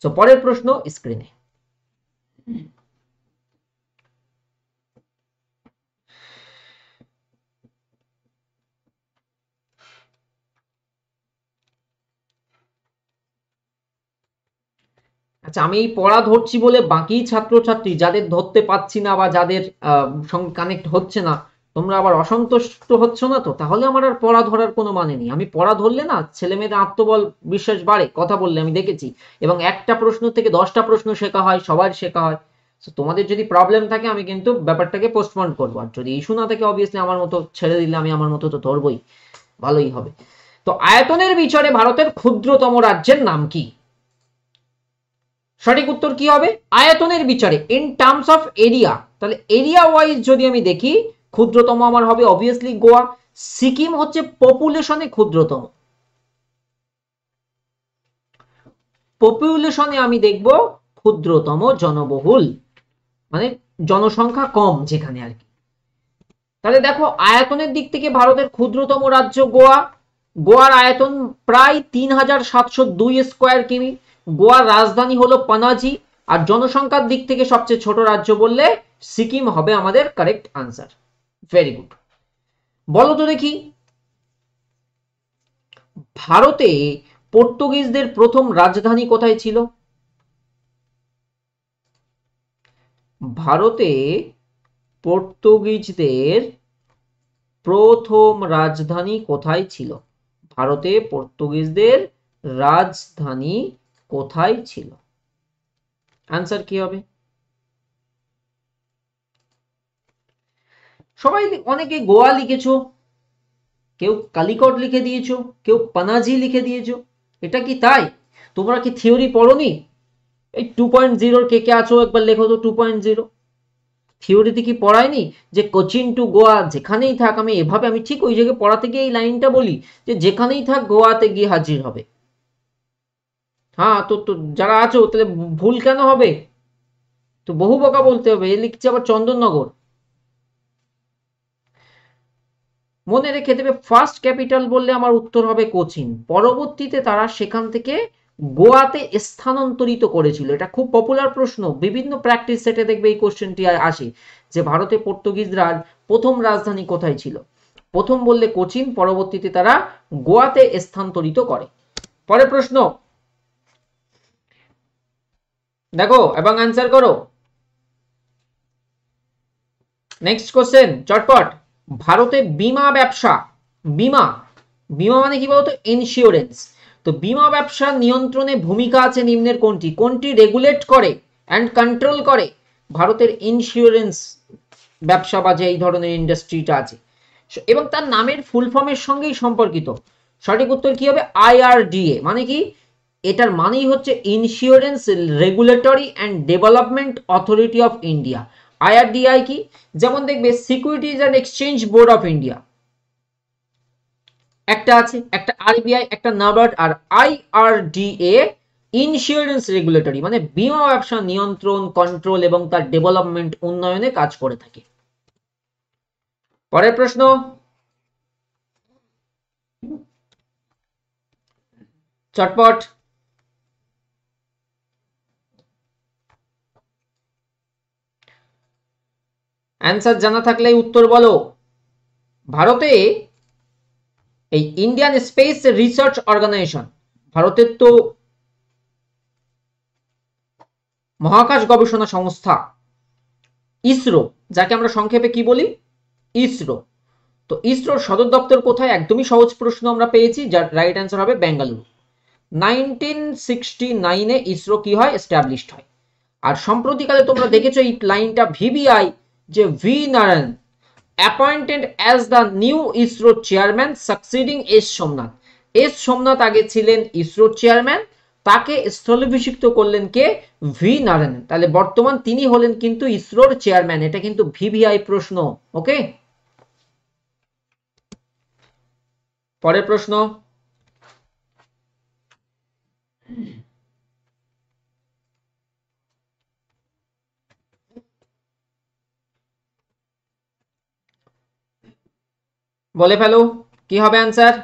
সো পরের প্রশ্ন স্ক্রিনে। আচ্ছা, আমি এই পড়া ধরছি বলে বাকি ছাত্রছাত্রী যাদের ধরতে পাচ্ছি না বা যাদের সঙ্গে কানেক্ট হচ্ছে না, তোমরা আবার অসন্তুষ্ট হচ্ছ না তো? তাহলে আমার আর পড়া ধরার কোনো মানে নেই। আমি পড়া ধরলে না ছেলে মেয়েদের আত্মবল বিশ্বাস বাড়ে, কথা বললে আমি দেখেছি। এবং একটা প্রশ্ন থেকে 10টা প্রশ্ন শেখা হয়, সবার শেখা হয়। তো তোমাদের যদি প্রবলেম থাকে আমি কিন্তু ব্যাপারটাকে পোস্টপোন করবো, আর যদি ইস্যু না থাকে অবভিয়াসলি আমার মতো ছেড়ে দিলে আমি আমার মতো তো ধরবই, ভালোই হবে। তো আয়তনের বিচারে ভারতের ক্ষুদ্রতম রাজ্যের নাম কি? সঠিক উত্তর কি হবে? আয়তনের বিচারে, ইন টার্মস অফ এরিয়া। তাহলে এরিয়া ওয়াইজ যদি আমি দেখি, ক্ষুদ্রতম আমার হবে অবভিয়াসলি গোয়া। সিকিম হচ্ছে পপুলেশনে ক্ষুদ্রতম। পপুলেশনে আমি দেখব ক্ষুদ্রতম, জনবহুল মানে জনসংখ্যা কম যেখানে আর কি। তাহলে দেখো আয়তনের দিক থেকে ভারতের ক্ষুদ্রতম রাজ্য গোয়া, গোয়ার আয়তন প্রায় 3702 স্কোয়ার কিমি, গোয়ার রাজধানী হলো পানাজি, আর জনসংখ্যার দিক থেকে সবচেয়ে ছোট রাজ্য বললে সিকিম হবে আমাদের কারেক্ট আনসার। Very good. বলো তো দেখি ভারতে পর্তুগিজদের প্রথম রাজধানী কোথায় ছিল? ভারতে পর্তুগিজদের প্রথম রাজধানী কোথায় ছিল? ভারতে পর্তুগিজদের রাজধানী কোথায় ছিল? আনসার কি হবে? সবাই অনেকে গোয়া লিখেছো, কেউ কালিকট লিখে দিয়েছো, কেউ পানাজি লিখে দিয়েছো। এটা কি তাই? তোমরা কি থিওরি পড়োনি? এই 2.0 কে কে আছো একবার লেখো তো 2.0। থিওরিতে কি পড়ায়নি যে কোচিন টু গোয়া যেখানেই থাক, আমি এভাবে আমি ঠিক ওই জায়গায় পড়াতে গিয়ে এই লাইনটা বলি যে যেখানেই থাক গোয়াতে গিয়ে হাজির হবে। হ্যাঁ, তো যারা আছো তাহলে ভুল কেন হবে? তো বহু বকা বলতে হবে। এ লিখছে আবার চন্দননগর। মনে রেখে দেবে ফার্স্ট ক্যাপিটাল বললে আমার উত্তর হবে কোচিন, পরবর্তীতে তারা সেখান থেকে গোয়াতে স্থানান্তরিত করেছিল। এটা খুব পপুলার প্রশ্ন, বিভিন্ন প্র্যাকটিস সেটে দেখবে এই কোশ্চেনটি আসে যে ভারতে পর্তুগিজরা প্রথম রাজধানী কোথায় ছিল। প্রথম বললে কোচিন, পরবর্তীতে তারা গোয়াতে স্থানান্তরিত করে। পরের প্রশ্ন দেখো এবং অ্যান্সার করো। নেক্সট কোশ্চেন চটপট। ভারতে বীমা ব্যবসা, বীমা বীমা মানে কি বলতো? ইন্স্যুরেন্স। তো বীমা ব্যবসা নিয়ন্ত্রণে ভূমিকা আছে নিম্নের কোনটি? কোনটি রেগুলেট করে অ্যান্ড কন্ট্রোল করে ভারতের ইন্স্যুরেন্স ব্যবসা বা যে এই ধরনের ইন্ডাস্ট্রিটা আছে, এবং তার নামের ফুল ফর্মের সঙ্গেই সম্পর্কিত? সঠিক উত্তর কি হবে? IRDA। মানে কি? এটার মানেই হচ্ছে insurance regulatory and development authority of India. IRDA কি? যেমন দেখবে securities and exchange board of India একটা আছে, একটা RBI, একটা নাবার্ড, আর IRDA ইন্স্যুরেন্স রেগুলেটরি মানে বীমা ব্যবসা নিয়ন্ত্রণ, কন্ট্রোল এবং তার ডেভেলপমেন্ট উন্নয়নে কাজ করে থাকে। পরের প্রশ্ন চটপট। অ্যান্সার জানা থাকলে উত্তর বলো। ভারতে এই ইন্ডিয়ান স্পেস রিসার্চ অর্গানাইজেশন, ভারতের তো মহাকাশ গবেষণা সংস্থা ইসরো, যাকে আমরা সংক্ষেপে কি বলি? ইসরো। তো ইসরোর সদর দপ্তর কোথায়? একদমই সহজ প্রশ্ন আমরা পেয়েছি, যার রাইট অ্যান্সার হবে বেঙ্গালুরু। 1969 ইসরো কি হয়? এস্টাবলিশড হয়। আর সম্প্রতিকালে তোমরা দেখেছো এই লাইনটা VBI যে V Narayan appointed as the new ISRO chairman সাকসিডিং S Somnath. S Somnath আগে ছিলেন ইসরোর চেয়ারম্যান, তাকে স্থলাভিষিক্ত করলেন কে? ভি নারায়ণ। তাহলে বর্তমান তিনি হলেন কিন্তু ইসরোর চেয়ারম্যান। এটা কিন্তু VBI প্রশ্ন। ওকে, পরের প্রশ্ন বলে ফেলো কি হবে অ্যান্সার।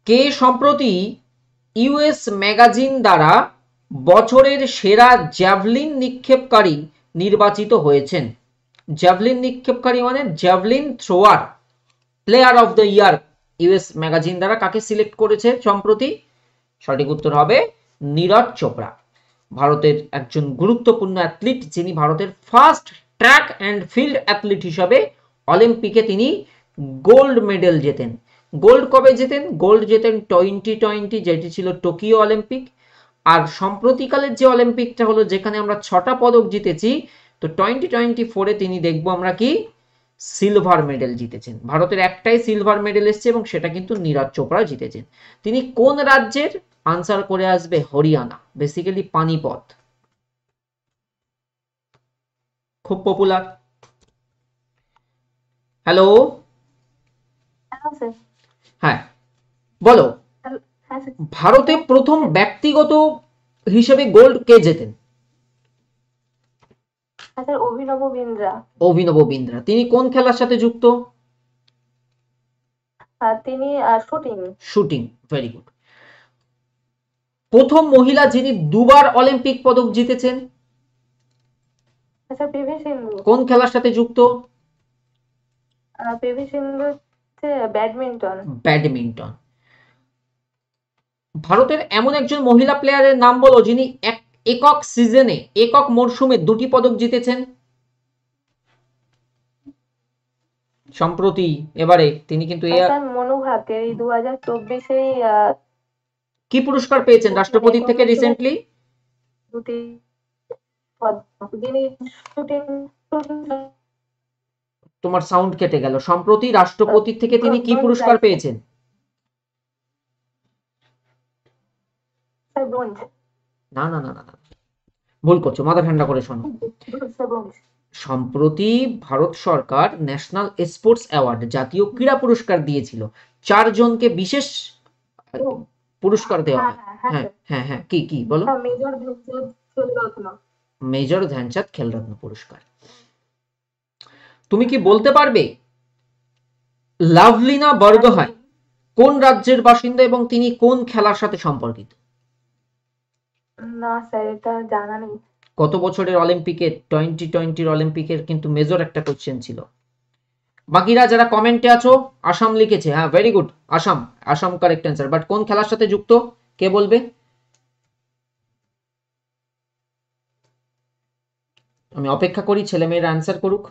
কে সম্প্রতি US ম্যাগাজিন দ্বারা বছরের সেরা জ্যাভলিন নিক্ষেপকারী নির্বাচিত হয়েছেন? জ্যাভলিন নিক্ষেপকারী মানে javelin thrower, player of the year US magazine দ্বারা কাকে সিলেক্ট করেছে সম্প্রতি? সঠিক উত্তর হবে নীরজ চোপড়া, ভারতের একজন গুরুত্বপূর্ণ অ্যাথলিট, যিনি ভারতের first track and field athlete হিসাবে অলিম্পিকে তিনি গোল্ড মেডেল জেতেন। গোল্ড কবে জেতেন? গোল্ড জেতেন 2020, যেটি ছিল টোকিও অলিম্পিক। আর সম্প্রতিকালের যে অলিম্পিকটা হলো যেখানে আমরা 6টা পদক জিতেছি, তো 2024-এ তিনি দেখবো আমরা কি সিলভার মেডেল জিতেছেন। ভারতের একটাই সিলভার মেডেল এসছে এবং সেটা কিন্তু নীরজ চোপড়া জিতেছেন। তিনি কোন রাজ্যের? আনসার করে আসবে হরিয়ানা, বেসিক্যালি পানিপথ, খুব পপুলার। হ্যালো, হ্যাঁ বলো, ভারতে প্রথম ব্যক্তিগত হিসেবে গোল্ড কে জেতেন? স্যার অভিনব বিন্দ্রা। অভিনব বিন্দ্রা। তিনি কোন খেলার সাথে যুক্ত? তিনি শুটিং। Shooting, very good. প্রথম মহিলা যিনি দুবার অলিম্পিক পদক জিতেছেন? স্যার পিভি সিন্ধু। কোন খেলার সাথে যুক্ত? পিভি সিন্ধু হচ্ছে ব্যাডমিন্টন। ব্যাডমিন্টন। ভারতের এমন একজন মহিলা প্লেয়ারের নাম বলো যিনি একক সিজনে, একক মরশুমে 2টি পদক জিতেছেন। সম্প্রতি এবারে তিনি কিন্তু স্যার মনু ভাকের এই 2024 কি পুরস্কার পেয়েছেন রাষ্ট্রপতি থেকে রিসেন্টলি? দুটি যিনি শুটিং। তোমার সাউন্ড কেটে গেল। সম্প্রতি রাষ্ট্রপতি থেকে তিনি কি পুরস্কার পেয়েছেন? না না না না না, ভুল করছো, মাথা ঠান্ডা করে শোনো। সম্প্রতি ভারত সরকার ন্যাশনাল স্পোর্টস অ্যাওয়ার্ড, জাতীয় ক্রীড়া পুরস্কার দিয়েছিল। 4 জনকে বিশেষ পুরস্কার দেওয়া হয়। হ্যাঁ হ্যাঁ হ্যাঁ, কি কি বলো? মেজর ধ্যানচাঁদ খেলরত্ন পুরস্কার। তুমি কি বলতে পারবে লাভলিনা বরগোহাঁই কোন রাজ্যের বাসিন্দা এবং তিনি কোন খেলার সাথে সম্পর্কিত? না স্যার, এটা জানা নেই। কত বছরের অলিম্পিকের 2020 অলিম্পিকের কিন্তু মেজর একটা কোশ্চেন ছিল। বাকিরা যারা কমেন্টে আছো, আসাম লিখেছে, হ্যাঁ very good, Assam, Assam correct answer. But কোন খেলার সাথে যুক্ত কে বলবে? আমি অপেক্ষা করি ছেলে মেয়েরা অ্যান্সার করুক।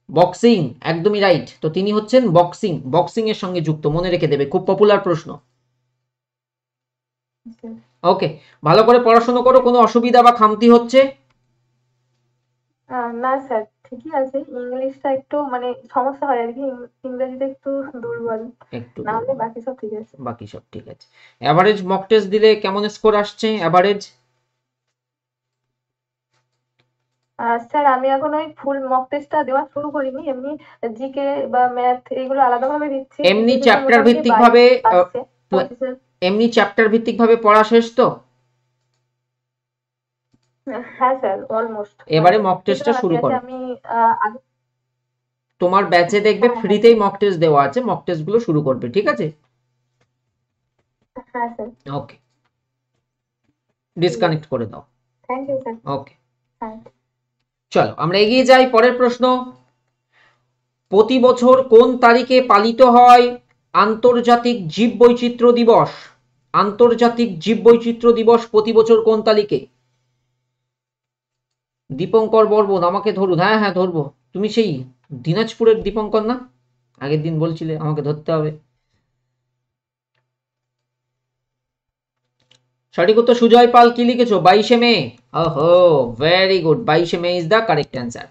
বক্সিং, একদমই রাইট। তো তিনি হচ্ছেন বক্সিং, বক্সিং এর সঙ্গে যুক্ত, মনে রেখে দেবে, খুব পপুলার প্রশ্ন। ওকে, ভালো করে পড়াশোনা করো, কোনো অসুবিধা বা খামতি হচ্ছে? না স্যার, ঠিকই আছে, ইংলিশটা একটু মানে সমস্যা হয় আর কি, ইংরেজিতে একটু দুর্বল, একটু না হলে বাকি সব ঠিক আছে। বাকি সব ঠিক আছে। এভারেজ মক টেস্ট দিলে কেমন স্কোর আসছে এভারেজ? স্যার আমি এখন ওই ফুল মক টেস্টটা দেওয়া শুরু করিনি, এমনি জিকে বা ম্যাথ এগুলো আলাদাভাবে দিচ্ছি। এমনি চ্যাপ্টার ভিত্তিক ভাবে, এমনি চ্যাপ্টার ভিত্তিক ভাবে পড়া শেষ তো? হ্যাঁ স্যার, অলমোস্ট। এবারে মক টেস্টটা শুরু করো। আমি তোমার ব্যাচে দেখবে ফ্রিতেই মক টেস্ট দেওয়া আছে, মক টেস্ট গুলো শুরু করবে, ঠিক আছে? হ্যাঁ স্যার। ওকে, ডিসকানেক্ট করে দাও। Thank you sir. ওকে, চলো আমরা এগিয়ে যাই। পরের প্রশ্ন, প্রতি বছর কোন তারিখে পালিত হয় আন্তর্জাতিক জীববৈচিত্র্য দিবস? আন্তর্জাতিক জীববৈচিত্র্য দিবস প্রতি বছর কোন তারিখে? দীপঙ্কর বর্মন, আমাকে ধরুন। হ্যাঁ হ্যাঁ ধরবো। তুমি সেই দিনাজপুরের দীপঙ্কর না? আগের দিন বলছিলে আমাকে ধরতে হবে। সঠিক উত্তর সুজয় পাল। কি লিখেছো? 22শে মে। ওহো, ভেরি গুড, 22শে May is the correct answer.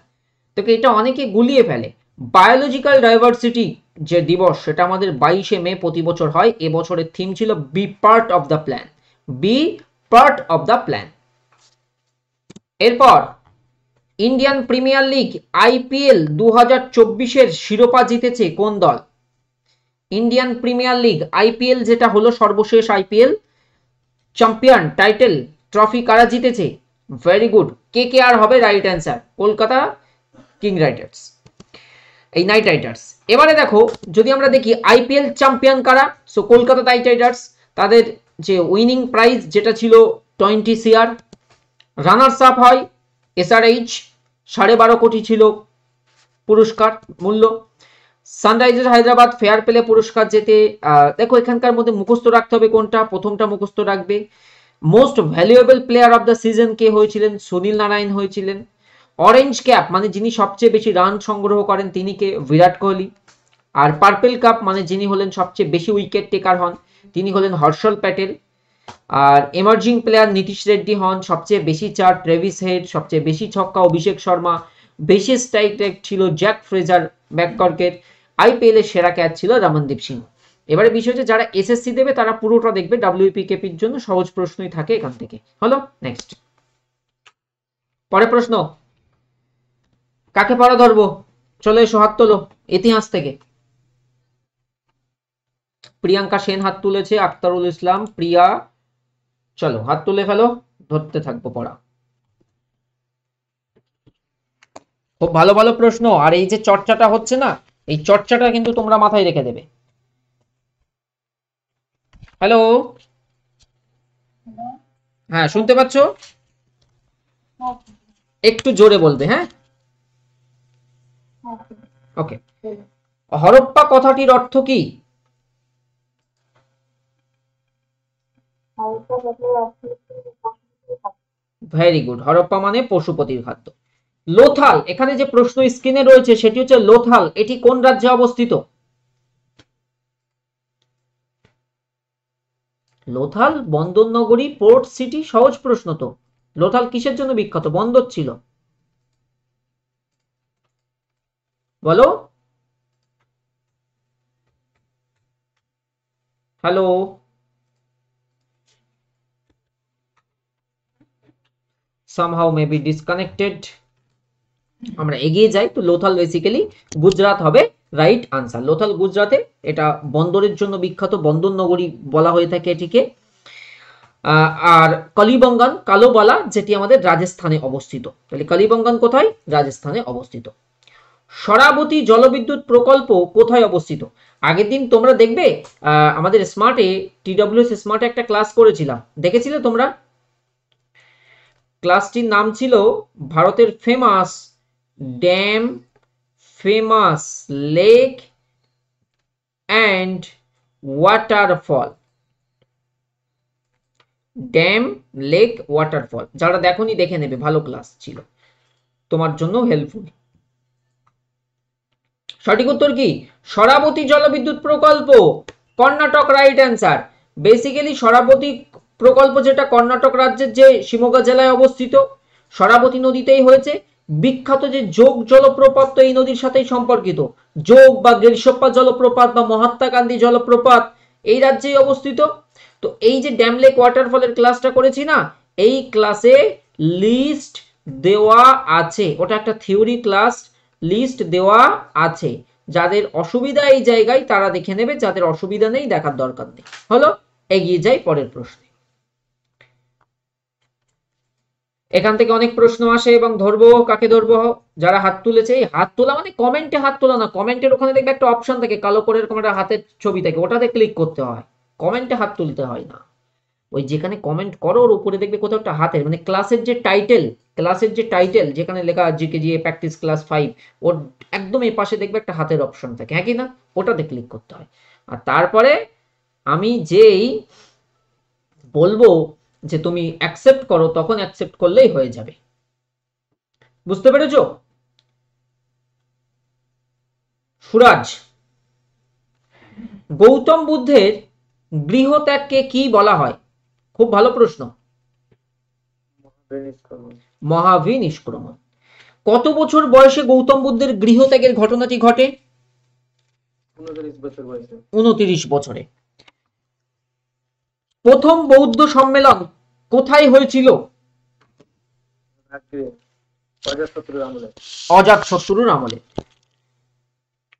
তো এটা অনেকে গুলিয়ে ফেলে। বায়োলজিক্যাল ডাইভার্সিটি যে দিবস, সেটা আমাদের 22শে মে প্রতি বছর হয়। এবছরের থিম ছিল be part of the plan, be part of the plan. এরপর ইন্ডিয়ান প্রিমিয়ার লিগ আইপিএল 2024-এর শিরোপা জিতেছে কোন দল? ইন্ডিয়ান প্রিমিয়ার লিগ আইপিএল যেটা হলো সর্বশেষ আইপিএল চ্যাম্পিয়ন টাইটেল ট্রফি কারা জিতেছে? ভেরি গুড, কেকেআর হবে right answer, Kolkata king Riders, এই নাইট রাইডার্স। এবারে দেখো, যদি আমরা দেখি আইপিএল চ্যাম্পিয়ন কারা, সো কলকাতা নাইট রাইডার্স, তাদের যে উইনিং প্রাইজ যেটা ছিল 20 CR, রানার্স আপ হয় এসআরএইচ, 12.5 কোটি ছিল পুরস্কার মূল্য। সানরাইজার্স হায়দ্রাবাদ ফেয়ার পেলে পুরস্কার জেতে। দেখো এখানকার মধ্যে মুখস্থ রাখতে হবে কোনটা, প্রথমটা মুখস্থ রাখবে। Most valuable player of the season কে হয়েছিলেন? সুনীল নারায়ণ হয়েছিলেন। অরেঞ্জ ক্যাপ মানে যিনি সবচেয়ে বেশি রান সংগ্রহ করেন তিনি কে? বিরাট কোহলি। আর পার্পল কাপ মানে যিনি হলেন সবচেয়ে বেশি উইকেট টেকার হন তিনি হলেন হর্ষল প্যাটেল। আর এমার্জিং প্লেয়ার নীতিশ রেড্ডি হন, সবচেয়ে বেশি 4 ট্রেভিস হেড, সবচেয়ে বেশি ছক্কা অভিষেক শর্মা, বেশি স্ট্রাইক রেট ছিল জ্যাক ফ্রেজার ম্যাককর্কের। আইপিএল এর সেরা ক্যাচ ছিল রমনদীপ সিং। এবারে বিষয় হচ্ছে যারা এসএসসি দেবে তারা পুরোটা দেখবে, ডাব্লিউপিকেপির জন্য সহজ প্রশ্নই থাকে এখান থেকে। হলো, নেক্সট পরের প্রশ্ন, কাকে পড়া ধরবো? চলে এসো, হাত তোলো ইতিহাস থেকে। প্রিয়াঙ্কা সেন হাত তুলেছে, আক্তারুল ইসলাম, প্রিয়া, চলো হাত তুলে ফেলো, ধরতে থাকবো পড়া। খুব ভালো ভালো প্রশ্ন, আর এই যে চর্চাটা হচ্ছে না, এই চর্চাটা কিন্তু তোমরা মাথায় রেখে দেবে। হ্যালো, হ্যাঁ শুনতে পাচ্ছ? একটু জোরে বলবে, হ্যাঁ? ওকে। হরপ্পা কথাটির অর্থ কি? ভেরি গুড, হরপ্পা মানে পশুপতির খাদ্য। লোথাল, এখানে যে প্রশ্ন স্ক্রিনে রয়েছে সেটি হচ্ছে লোথাল, এটি কোন রাজ্যে অবস্থিত? লোথাল বন্দর নগরী, পোর্ট সিটি, সহজ প্রশ্ন তো। লোথাল কিসের জন্য বিখ্যাত? বন্দর ছিল। বলো। Hello, somehow may be disconnected। আমরা এগিয়ে যাই। তো লোথাল বেসিক্যালি গুজরাট হবে রাইট আনসার। লোথাল গুজরাটে, এটা বন্দরের জন্য বিখ্যাত, বন্দর নগরী বলা হয়ে থাকে এটিকে। আর কালিবঙ্গান, কালোবালা, যেটি আমাদের রাজস্থানে অবস্থিত। তাহলে কালিবঙ্গান কোথায়? রাজস্থানে অবস্থিত। শরাবতী জলবিদ্যুৎ প্রকল্প কোথায় অবস্থিত? আগের দিন তোমরা দেখবে আমাদের স্মার্টে, TWS স্মার্টে একটা ক্লাস করেছিলাম, দেখেছিলে তোমরা? ক্লাসটির নাম ছিল ভারতের famous dam, famous lake and waterfall. Dam, lake, waterfall. যারা দেখোনি দেখে নেবে, ভালো ক্লাস ছিল, তোমার জন্য হেল্পফুল। সঠিক উত্তর কি? শরাবতী জলবিদ্যুৎ প্রকল্প, কর্ণাটক, রাইট অ্যান্সার। বেসিক্যালি শরাবতী প্রকল্প যেটা কর্ণাটক রাজ্যের যে শিমোগা জেলায় অবস্থিত, শরাবতী নদীতেই হয়েছে। বিখ্যাত যে যোগ জলপ্রপাত তো এই নদীর সাথেই সম্পর্কিত। যোগ বা গ্রীষ্মপ্পা জলপ্রপাত বা মহাত্মা গান্ধী জলপ্রপাত এই রাজ্যেই অবস্থিত। তো এই যে ড্যাম, লেক, ওয়াটারফলের ক্লাসটা করেছি না, এই ক্লাসে লিস্ট দেওয়া আছে, ওটা একটা থিওরি ক্লাস, লিস্ট দেওয়া আছে। যাদের অসুবিধা এই জায়গায় তারা দেখে নেবে, যাদের অসুবিধা নেই দেখার দরকার নেই। হলো, এগিয়ে যাই পরের প্রশ্নে। এখান থেকে অনেক প্রশ্ন আসে এবং ধরবো, কাকে ধরবো? যারা হাত তুলেছে। এই হাত তোলা মানে কমেন্টে হাত তোলা না, কমেন্টের ওখানে দেখবে একটা অপশন থাকে কালো করে, এরকম একটা হাতের ছবি থাকে, ওটাতে ক্লিক করতে হয়, কমেন্টে হাত তুলতে হয় না। ওই যেখানে কমেন্ট করো ওর উপরে দেখবে কোথাও একটা হাতের, মানে ক্লাসের যে টাইটেল যেখানে লেখা জিকেজি প্র্যাকটিস ক্লাস 5, ওর একদম এই পাশে দেখবে একটা হাতের অপশন থাকে, হ্যাঁ কি না? ওটাতে ক্লিক করতে হয়। আর তারপরে আমি যেই বলবো যে তুমি অ্যাকসেপ্ট করো, তখন অ্যাকসেপ্ট করলেই হয়ে যাবে। বুঝতে পেরেছো? সুরাজ, গৌতম বুদ্ধের গৃহত্যাগকে কি বলা হয়? খুব ভালো প্রশ্ন। মহাভিনিষ্ক্রমণ। কত বছর বয়সে গৌতম বুদ্ধের গৃহত্যাগের ঘটনাটি ঘটে? 29 বছরে। প্রথম বৌদ্ধ সম্মেলন কোথায় হয়েছিল? অজাতশত্রুর আমলে।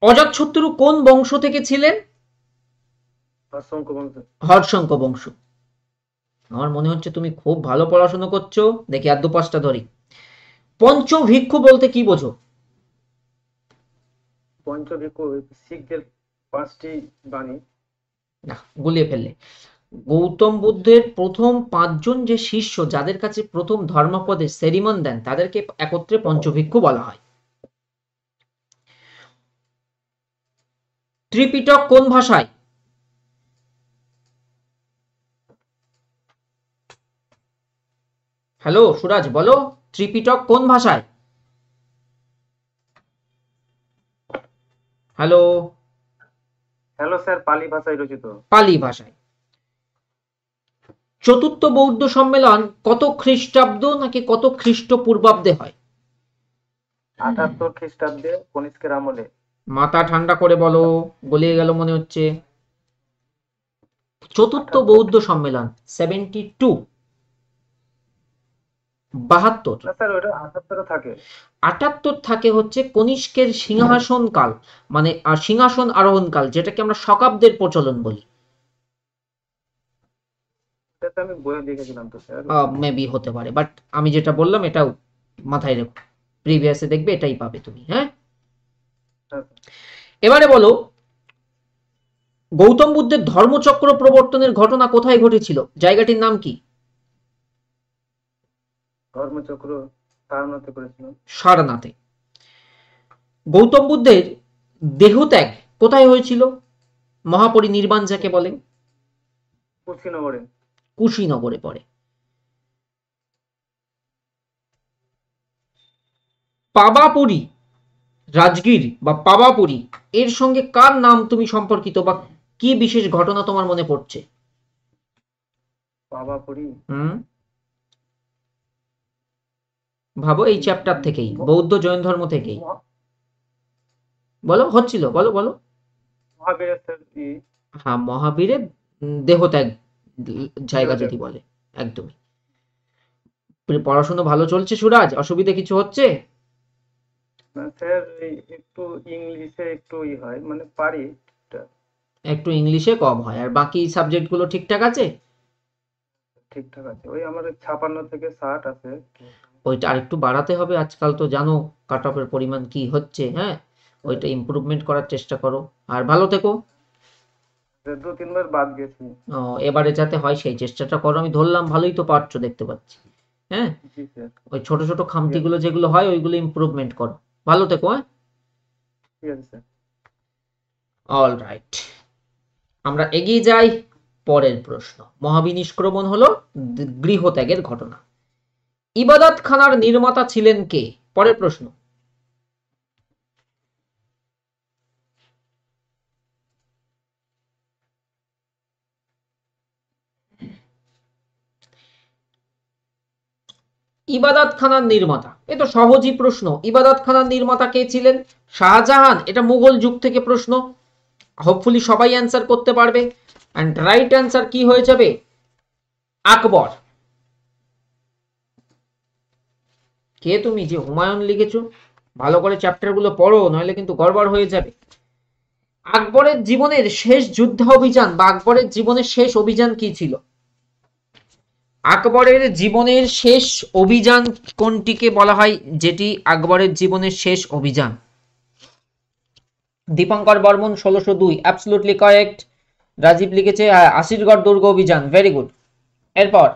অজাতশত্রু কোন বংশ থেকে ছিলেন? হর্ষঙ্ক বংশ। আমার মনে হচ্ছে তুমি খুব ভালো পড়াশোনা করছো, দেখি আর 2-5টা ধরি। পঞ্চভিক্ষু বলতে কি বোঝো? পঞ্চভিক্ষু শিখদের 5টি বাণী। না, গুলিয়ে ফেললে। গৌতম বুদ্ধের প্রথম 5 জন যে শিষ্য, যাদের কাছে প্রথম ধর্মপদে সেরিমন দেন, তাদেরকে একত্রে পঞ্চভিক্ষু বলা হয়। ত্রিপিটক কোন ভাষায়? হ্যালো সুরাজ, বলো, ত্রিপিটক কোন ভাষায়? হ্যালো স্যার, পালি ভাষায় রচিত। পালি ভাষায়। চতুর্থ বৌদ্ধ সম্মেলন কত খ্রিস্টাব্দ নাকি কত খ্রিস্টপূর্বাব্দে হয়? 78 খ্রিস্টাব্দে, কনিষ্কের আমলে। মাথা ঠান্ডা করে বলো, গলিয়ে গেল মনে হচ্ছে। চতুর্থ বৌদ্ধ সম্মেলন 72, 72। না স্যার, ওটা 78 থাকে। 78 থাকে হচ্ছে কনিষ্কের সিংহাসন কাল, মানে সিংহাসন আরোহণ কাল, যেটাকে আমরা শকাব্দের প্রচলন বলি। প্রিভিয়াসে আমি বইয়ে দেখেছিলাম তো স্যার। মেবি হতে পারে, বাট আমি যেটা বললাম এটাও মাথায় রেখো, প্রিভিয়াসে দেখবে এটাই পাবে তুমি। হ্যাঁ, এবারে বলো গৌতম বুদ্ধের ধর্মচক্র প্রবর্তনের ঘটনা কোথায় ঘটেছিল, জায়গাটির নাম কি? ধর্মচক্র সারনাথে করেছিল। সারনাথে। গৌতম বুদ্ধের দেহত্যাগ কোথায় হয়েছিল, মহাপরিনির্বাণ যাকে বলে? কুশীনগরে। কুশীনগরে পড়ে। পাবাপুরী রাজগীর বা পাবাপুরী এর সঙ্গে কার নাম তুমি সম্পর্কিত বা কি বিশেষ ঘটনা তোমার মনে পড়ছে? পাবাপুরী ভাবো এই চ্যাপ্টার থেকেই, বৌদ্ধ জৈন ধর্ম থেকেই বলো হচ্ছিল, বলো বলো। মহাবীরের স্যার হ্যাঁ, মহাবীরের দেহত্যাগ জায়গা যদি বলে, একদমই। পড়াশোনা ভালো চলছে সুরাজ, অসুবিধা কিছু হচ্ছে? স্যার একটু ইংলিশে একটু হয়, মানে পারি, একটু ইংলিশে কম হয়, আর বাকি সাবজেক্ট গুলো ঠিকঠাক আছে? ঠিকঠাক আছে, ওই আমার 56 থেকে 60 আছে। ওইটা আরেকটু বাড়াতে হবে, আজকাল তো জানো কাট অফের পরিমাণ কি হচ্ছে। হ্যাঁ, ওইটা ইমপ্রুভমেন্ট করার চেষ্টা করো, আর ভালো থেকো। 2-3 বার বাদ গেছি। এবারে যাতে হয় সেই চেষ্টাটা করো, আমি ধরলাম ভালোই তো পারছো দেখতে পাচ্ছি। হ্যাঁ, ওই ছোট ছোট খামতিগুলো যেগুলো হয় ওইগুলো ইমপ্রুভমেন্ট করো। ভালো থেকো। হ্যাঁ, ঠিক আছে স্যার। অল রাইট, আমরা এগিয়ে যাই। পরের প্রশ্ন, মহাবিনিষ্ক্রমণ হলো গৃহত্যাগের ঘটনা। ইবাদত খানার নির্মাতা ছিলেন কে? পরের প্রশ্ন। ইবাদত খানার নির্মাতা, এ তো সহজই প্রশ্ন। ইবাদত খানার নির্মাতা কে ছিলেন? শাহজাহান। এটা মুঘল যুগ থেকে প্রশ্ন, হোপফুলি সবাই অ্যান্সার করতে পারবে। এন্ড রাইট অ্যান্সার কি হয়ে যাবে? আকবর। কে তুমি যে হুমায়ুন লিখেছো? ভালো করে চ্যাপ্টারগুলো পড়ো, নইলে কিন্তু গড়বড় হয়ে যাবে। আকবরের জীবনের শেষ যুদ্ধ অভিযান বা আকবরের জীবনের শেষ অভিযান কি ছিল? আকবরের জীবনের শেষ অভিযান কোনটিকে বলা হয়, যেটি আকবরের জীবনের শেষ অভিযান? Dipankar Barman 1602, absolutely correct. রাজীব লিখেছে আসিরগড় দুর্গ অভিযান, ভেরি গুড। এরপর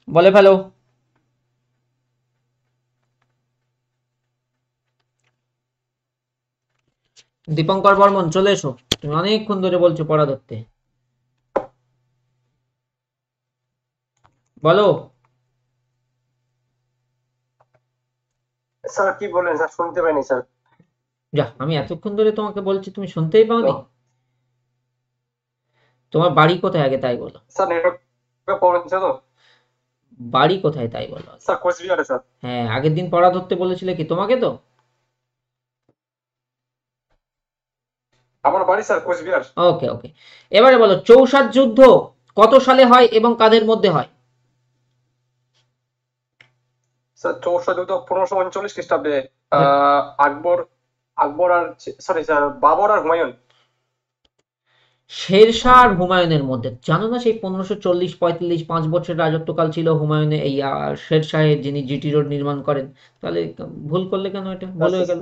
বলে ফেলো। দীপঙ্কর বর্মন চলে এসো, তুমি অনেকক্ষণ ধরে বলছো পড়া ধরতে, বলো। স্যার কি বলেন স্যার, শুনতে পাইনি স্যার। যা, আমি এতক্ষণ ধরে তোমাকে বলছি তুমি শুনতেই পাওনি? তোমার বাড়ি কোথায় আগে তাই বলো। স্যার নেটওয়ার্ক প্রবলেম ছিল তো। বাড়ি কোথায় তাই বলো। স্যার কোচবিহারে স্যার। হ্যাঁ, আগের দিন পড়া ধরতে বলেছিলে কি তোমাকে? তো আমার বাড়ি স্যার কোচবিহার। ওকে ওকে, এবারে বলো চৌসার যুদ্ধ কত সালে হয় এবং কাদের মধ্যে হয়? স্যার 1539 খ্রিস্টাব্দে আকবর আর সরি স্যার বাবর আর হুমায়ুন। শেরশাহ আর হুমায়ুনের মধ্যে। জানো না সেই 1540-45 5 বছরের রাজত্বকাল ছিল হুমায়ুনের, এই শেরশাহের, যিনি জিটি রোড নির্মাণ করেন। তাহলে ভুল করলে কেন? এটা ভুল হয়ে গেল।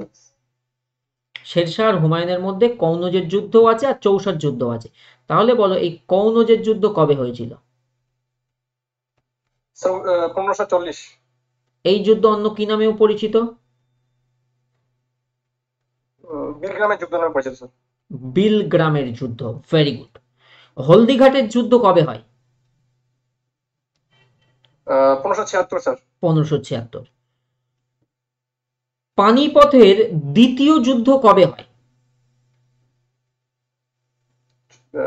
শেরশাহ আর হুমায়ুনের মধ্যে কনৌজের যুদ্ধ আছে আর চৌসার যুদ্ধ আছে। তাহলে বলো এই কনৌজের যুদ্ধ কবে হয়েছিল? 1540। এই যুদ্ধ অন্য কি নামেও পরিচিত? বিলগ্রামের যুদ্ধ নামে পরিচিত স্যার। বিলগ্রামের যুদ্ধ, ভেরি গুড। হলদিঘাটের যুদ্ধ কবে হয়? 1576 স্যার। 1576। পানিপথের দ্বিতীয় যুদ্ধ কবে হয়?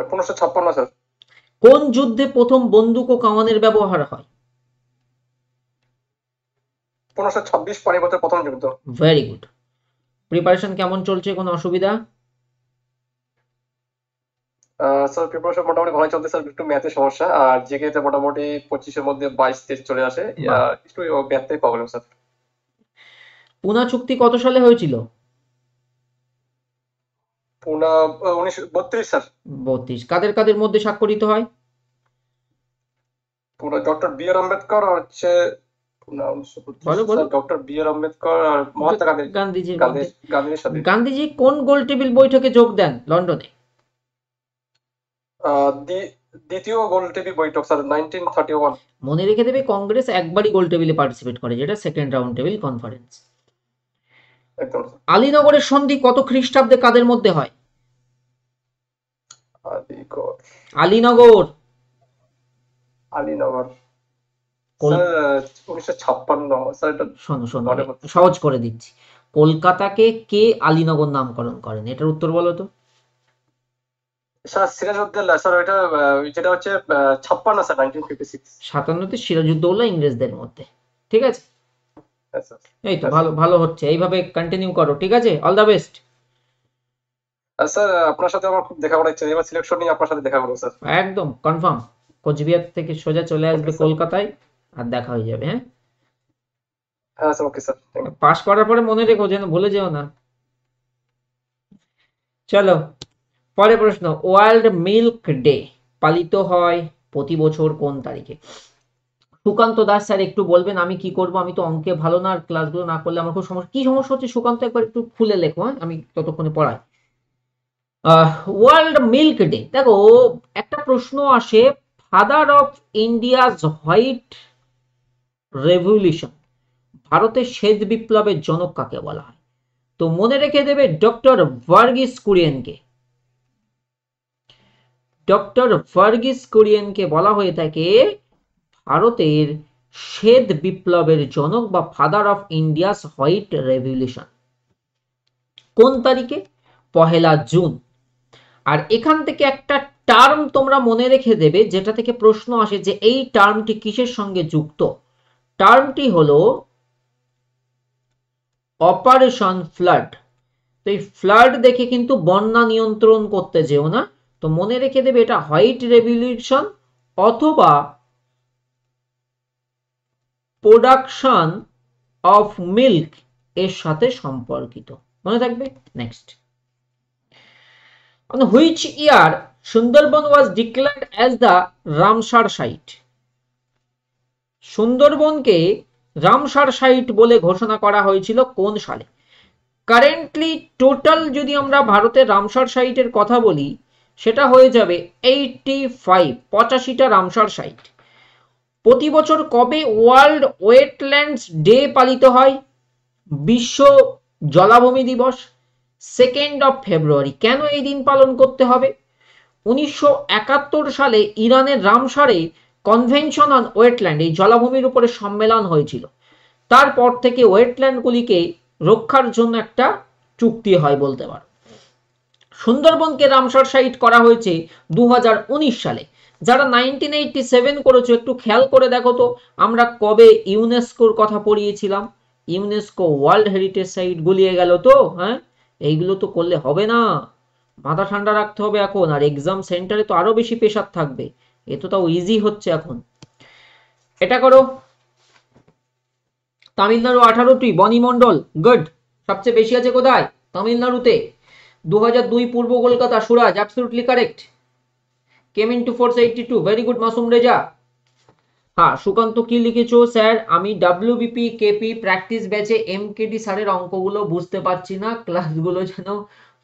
1556 স্যার। কোন যুদ্ধে প্রথম বন্দুক ও কামানের ব্যবহার হয়? 1526 পানিপথের প্রথম যুদ্ধ। Very good. প্রিপারেশন কেমন চলছে, কোনো অসুবিধা? স্যার প্রিপারেশন মোটামুটি ভালো চলছে স্যার, একটু ম্যাথের সমস্যা, আর জিকে তে মোটামুটি 25-এর মধ্যে 22-23 চলে আসে, একটু ম্যাথে প্রবলেম স্যার। পুনা চুক্তি কত সালে হয়েছিল? পুনা 1932 স্যার। 32। কাদের কাদের মধ্যে স্বাক্ষরিত হয়? পুনা ডক্টর বি আর আম্বেদকর আর হচ্ছে পুনা 1932 ডক্টর বি আর আম্বেদকর আর মহাত্মা গান্ধী গান্ধীজির মধ্যে। গান্ধীর সাথে। গান্ধীজি কোন গোল টেবিল বৈঠকে যোগ দেন লন্ডনে? দ্বিতীয় গোল টেবিল বৈঠক স্যার 1931। মনে রেখে দেবে কংগ্রেস একবারই গোল টেবিলে পার্টিসিপেট করে, যেটা সেকেন্ড রাউন্ড টেবিল কনফারেন্স। একদম। আলীনগরের সন্ধি কত খ্রিস্টাব্দে কাদের মধ্যে হয়? Alinagar sir 1956 sir. এটা শোনো সহজ করে দিচ্ছি। কলকাতাকে কে আলীনগর নামকরণ করেন? এটার উত্তর বলো তো। Sir Sirajuddaula sir. এটা যেটা হচ্ছে 56 স্যার 1956। 57তে সিরাজউদ্দৌলা ইংরেজদের মধ্যে। ঠিক আছে, এই তো ভালো হচ্ছে, এইভাবে কন্টিনিউ করো। ঠিক আছে, অল দ্য বেস্ট। স্যার আপনার সাথে আমার খুব দেখা করার ইচ্ছা, এবার সিলেকশন নিয়ে আপনার সাথে দেখা করব স্যার। একদম কনফার্ম। কোচবিহার থেকে সোজা চলে আসবে কলকাতায়, আর দেখা হয়ে যাবে। হ্যাঁ হ্যাঁ স্যার, ওকে স্যার। পাস করার পরে মনে রেখো, যেন ভুলে যেও না। চলো পরের প্রশ্ন। ওয়ার্ল্ড মিল্ক ডে পালিত হয় প্রতি বছর কোন তারিখে? সুকান্ত দাস স্যার একটু বলবেন, আমি কি করব, আমি তো অঙ্কে ভালো না, আর ক্লাসগুলো না করলে আমার খুব সমস্যা। কি সমস্যা হচ্ছে সুকান্ত, একবার একটু খুলে লেখো, হ্যাঁ আমি ততক্ষণে পড়াই। ওয়ার্ল্ড মিল্ক ডে, দেখো একটা প্রশ্ন আসে, father of India's white revolution, ভারতের শ্বেত বিপ্লবের জনক কাকে বলা হয়? তো মনে রেখে দেবে ডক্টর ভার্গিস কুরিয়েনকে। ডক্টর ভার্গিস কুরিয়েনকে বলা হয়ে থাকে ভারতের শ্বেত বিপ্লবের জনক বা father of India's white revolution. কোন তারিখে? 1 জুন। আর এখান থেকে একটা টার্ম তোমরা মনে রেখে দেবে, যেটা থেকে প্রশ্ন আসে যে এই টার্মটি কিসের সঙ্গে যুক্ত। টার্মটি হলো অপারেশন ফ্লাড। তো এই ফ্লাড দেখে কিন্তু বন্যা নিয়ন্ত্রণ করতে যেও না, তো মনে রেখে দেবে এটা হোয়াইট রেভলিউশন অথবা প্রোডাকশন অফ মিল্ক এর সাথে সম্পর্কিত, মনে থাকবে। Next, on which year Sundarban was declared as the Ramsar site? সুন্দরবনকে রামসার সাইট বলে ঘোষণা করা হয়েছিল কোন সালে? কারেন্টলি টোটাল যদি আমরা ভারতের রামসার সাইটের কথা বলি, সেটা হয়ে যাবে 85টা রামসার সাইট। প্রতি বছর কবে ওয়ার্ল্ড ওয়েটল্যান্ডস ডে পালিত হয়? বিশ্ব জলাভূমি দিবস 2 ফেব্রুয়ারি। কেন এই দিন পালন করতে হবে? 1971 সালে ইরানের রামসারে কনভেনশন অন ওয়েটল্যান্ড, এই জলাভূমির উপরে সম্মেলন হয়েছিল। তারপর থেকে ওয়েটল্যান্ডগুলিকে রক্ষার জন্য একটা চুক্তি হয় বলতে পারো। সুন্দরবনকে রামসার সাইট করা হয়েছে 2019 সালে। যারা 1987 করেছো একটু খেয়াল করে দেখো তো, আমরা কবে ইউনেস্কোর কথা পড়িয়েছিলাম? ইউনেস্কো ওয়ার্ল্ড হেরিটেজ সাইট গুলিয়ে গেল তো। হ্যাঁ, এইগুলো তো করলে হবে না, মাথা ঠান্ডা রাখতে হবে এখন। আর এক্সাম সেন্টারে তো আরো বেশি প্রেশার থাকবে, এ তো তাও ইজি হচ্ছে এখন। এটা করো। তামিলনাড়ু 18টি, বনিমণ্ডল গুড। সবচেয়ে বেশি আছে কোথায়? তামিলনাড়ুতে। 2002 পূর্ব Kolkata, Suraj absolutely correct. Came into force 82, very good Masum Reza. হ্যাঁ, সুকান্ত কি লিখেছো? স্যার আমি ডাব্লিউবিপি কেপি প্র্যাকটিস ব্যাচে এমকেডি স্যারের অঙ্কগুলো বুঝতে পারছি না, ক্লাসগুলো যেন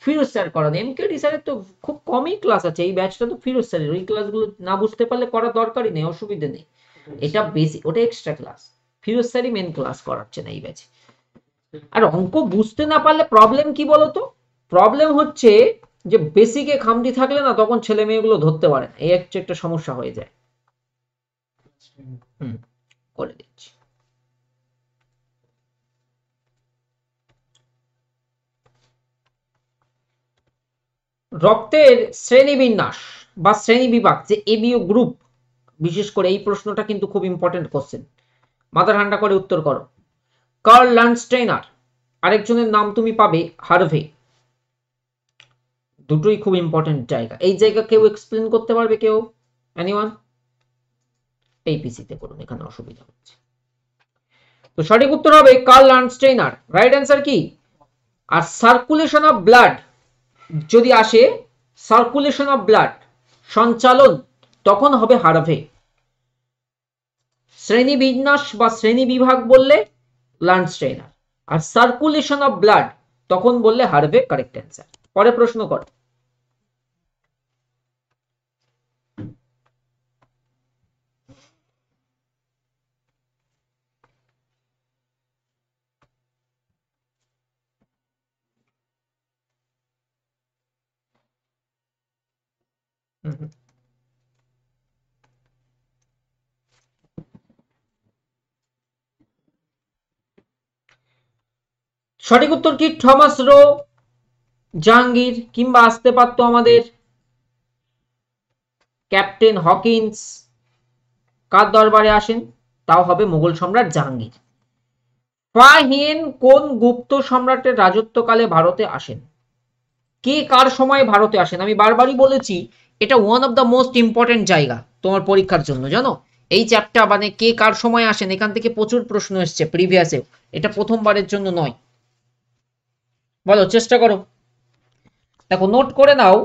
ফিরোজ স্যার করান। এমকেডি স্যারের তো খুব কমই ক্লাস আছে, এই ব্যাচটা তো ফিরোজ স্যারের, ওই ক্লাসগুলো না বুঝতে পারলে করার দরকারই নেই, অসুবিধা নেই। এটা বেসিক, ওটা এক্সট্রা ক্লাস, ফিরোজ স্যারই মেন ক্লাস করাচ্ছেন এই ব্যাচে। আর অঙ্ক বুঝতে না পারলে প্রবলেম কি বলতো? প্রবলেম হচ্ছে যে বেসিকে খামতি থাকলে না, তখন ছেলে মেয়েগুলো ধরতে পারে না, এই হচ্ছে একটা সমস্যা হয়ে যায়। করে দিচ্ছি। রক্তের শ্রেণীবিন্যাস বা শ্রেণী বিভাগ, যে এবিও গ্রুপ, বিশেষ করে এই প্রশ্নটা কিন্তু খুব ইম্পর্টেন্ট কোশ্চেন, মাথা ঠান্ডা করে উত্তর করো। কার্ল ল্যান্ডস্টেইনার, আরেকজনের নাম তুমি পাবে হার্ভে। দুটোই খুব ইম্পর্টেন্ট জায়গা। এই জায়গা কেউ এক্সপ্লেন করতে পারবে? কেউ? এনিওয়ান? এই পিসিতে করুন, এখানে অসুবিধা হচ্ছে। তো সঠিক উত্তর হবে কার্ল ল্যান্ডস্টেইনার। রাইট অ্যান্সার কি? আর সার্কুলেশন অফ ব্লাড যদি আসে সার্কুলেশন অফ ব্লাড, সঞ্চালন, তখন হবে হার্ভে। শ্রেণী বিন্যাস বা শ্রেণী বিভাগ বললে লান্ডস্টেইনার, আর সার্কুলেশন অফ ব্লাড তখন বললে হার্ভে। Correct answer. পরে প্রশ্ন কর। সঠিক উত্তর কি? থমাস রো, জাহাঙ্গীর, কিংবা আসতে পারতো আমাদের ক্যাপ্টেন হকিন্স। কার দরবারে আসেন? তাও হবে মুঘল সম্রাট জাহাঙ্গীর। ফা হিয়েন কোন গুপ্ত সম্রাটের রাজত্বকালে ভারতে আসেন? কে কার সময় ভারতে আসেন? আমি বারবারই বলেছি এটা one of the most important জায়গা তোমার পরীক্ষার জন্য, জানো? এই চ্যাপ্টার মানে কে কার সময় আসেন, এখান থেকে প্রচুর প্রশ্ন এসছে প্রিভিয়াসে, এটা প্রথমবারের জন্য নয়। বলো, চেষ্টা করো। দেখো, নোট করে নাও,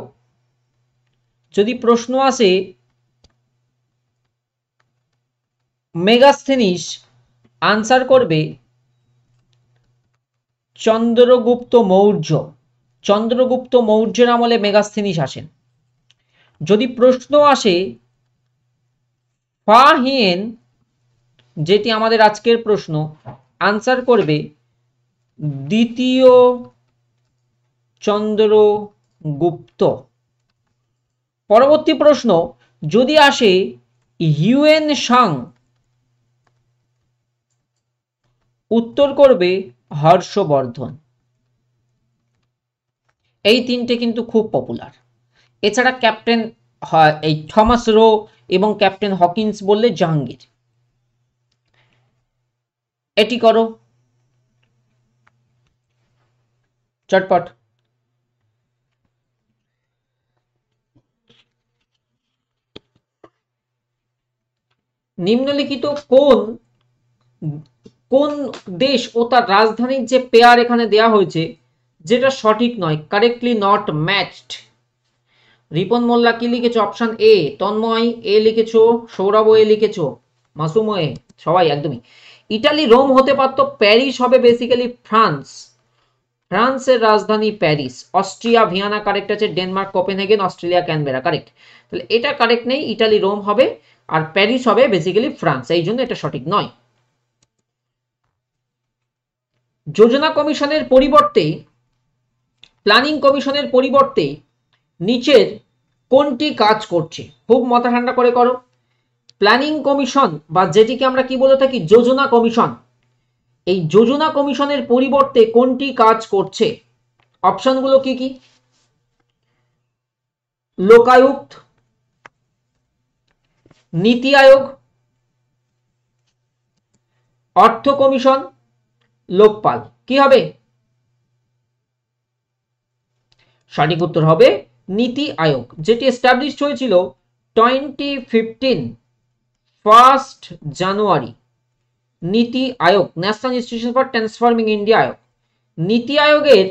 যদি প্রশ্ন আসে মেগাস্থেনিস, আনসার করবে চন্দ্রগুপ্ত মৌর্য। চন্দ্রগুপ্ত মৌর্যের আমলে মেগাস্থেনিস আসেন। যদি প্রশ্ন আসে ফা হিয়েন, যেটি আমাদের আজকের প্রশ্ন, আনসার করবে দ্বিতীয় চন্দ্রগুপ্ত। পরবর্তী প্রশ্ন যদি আসে হিউয়েন সাং, উত্তর করবে হর্ষবর্ধন। এই তিনটে কিন্তু খুব পপুলার। এছাড়া ক্যাপ্টেন এই থমাস রো এবং ক্যাপ্টেন হকিন্স বললে জাহাঙ্গীর। এটি করো চটপট। নিম্নলিখিত কোন দেশ ও তার রাজধানীর যে পেয়ার এখানে দেয়া হয়েছে যেটা সঠিক নয়, কারেক্টলি নট ম্যাচড? রিপন মোল্লা কি লিখেছো? Option A. তন্ময় এ লিখেছো, সৌরভ এ লিখেছো, মাসুম এ, সবাই একদমই। ইটালি রোম হতে পারতো, প্যারিস হবে বেসিক্যালি ফ্রান্স। ফ্রান্সের রাজধানী প্যারিস। অস্ট্রিয়া ভিয়েনা কারেক্ট আছে, Denmark Copenhagen, Australia Canberra correct. তাহলে এটা কারেক্ট নেই, ইটালি রোম হবে আর প্যারিস হবে বেসিক্যালি ফ্রান্স, এই জন্য এটা সঠিক নয়। যোজনা কমিশনের পরিবর্তে, প্ল্যানিং কমিশনের পরিবর্তে নিচের কোনটি কাজ করছে? খুব মাথা ঠান্ডা করে করো। প্ল্যানিং কমিশন বা যেটিকে আমরা কি বলে থাকি যোজনা কমিশন, এই যোজনা কমিশনের পরিবর্তে কোনটি কাজ করছে? অপশনগুলো কি কি? লোকায়ুক্ত, নীতি আয়োগ, অর্থ কমিশন, লোকপাল। কি হবে? সঠিক উত্তর হবে নীতি আয়োগ, যেটি এস্টাবলিশড হয়েছিল 2015 1 জানুয়ারি। NITI Aayog, national institution for transforming India Aayog. নীতি আয়োগের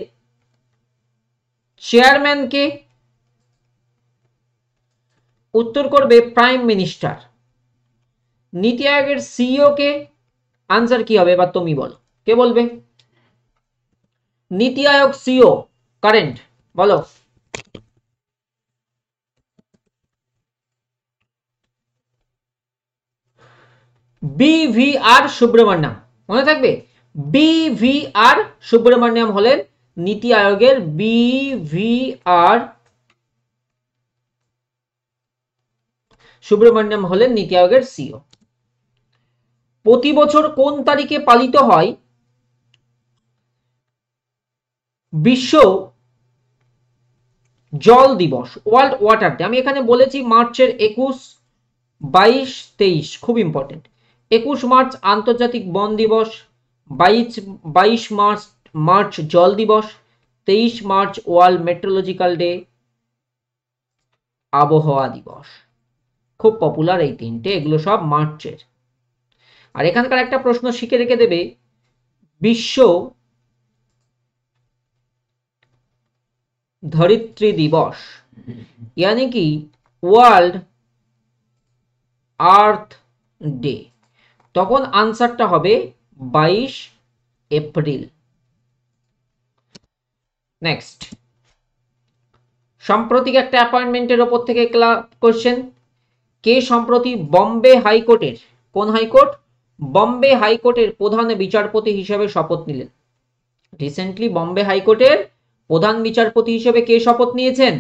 চেয়ারম্যান কে? উত্তর করবে প্রাইম মিনিস্টার। নীতি আয়োগের সিইও কে? আনসার কি হবে এবার তুমি বলো, কে বলবে? নীতি আয়োগ সিইও কারেন্ট, বলো। বিভিআর সুব্রমণ্যম, মনে থাকবে? বিভিআর সুব্রমণ্যম হলেন নীতি আয়োগের বিভিআর সুব্রমণ্যম হলেন নীতি আয়োগের সিইও। প্রতি বছর কোন তারিখে পালিত হয় বিশ্ব জল দিবস, ওয়ার্ল্ড ওয়াটার ডে? আমি এখানে বলেছি মার্চের 21, 22, 23, খুব ইম্পর্টেন্ট। 21 মার্চ আন্তর্জাতিক বন দিবস, 22 মার্চ জল দিবস, 23 মার্চ ওয়ার্ল্ড মেট্রোলজিক্যাল ডে, আবহাওয়া দিবস। খুব পপুলার এই তিনটে, এগুলো সব মার্চের। আর এখানকার একটা প্রশ্ন শিখে রেখে দেবে, বিশ্ব ধরিত্রী দিবস यानी कि ওয়ার্ল্ড আর্থ ডে, তখন আনসারটা হবে 22 এপ্রিল। নেক্সট, সাম্প্রতিক একটা অ্যাপয়েন্টমেন্টের ওপর থেকে কোশ্চেন, কে সম্প্রতি বম্বে হাইকোর্টের, কোন হাইকোর্ট, বম্বে হাইকোর্টের প্রধান বিচারপতি হিসেবে শপথ নিলেন? রিসেন্টলি বম্বে হাইকোর্টের প্রধান বিচারপতি হিসেবে কে শপথ নিয়েছেন?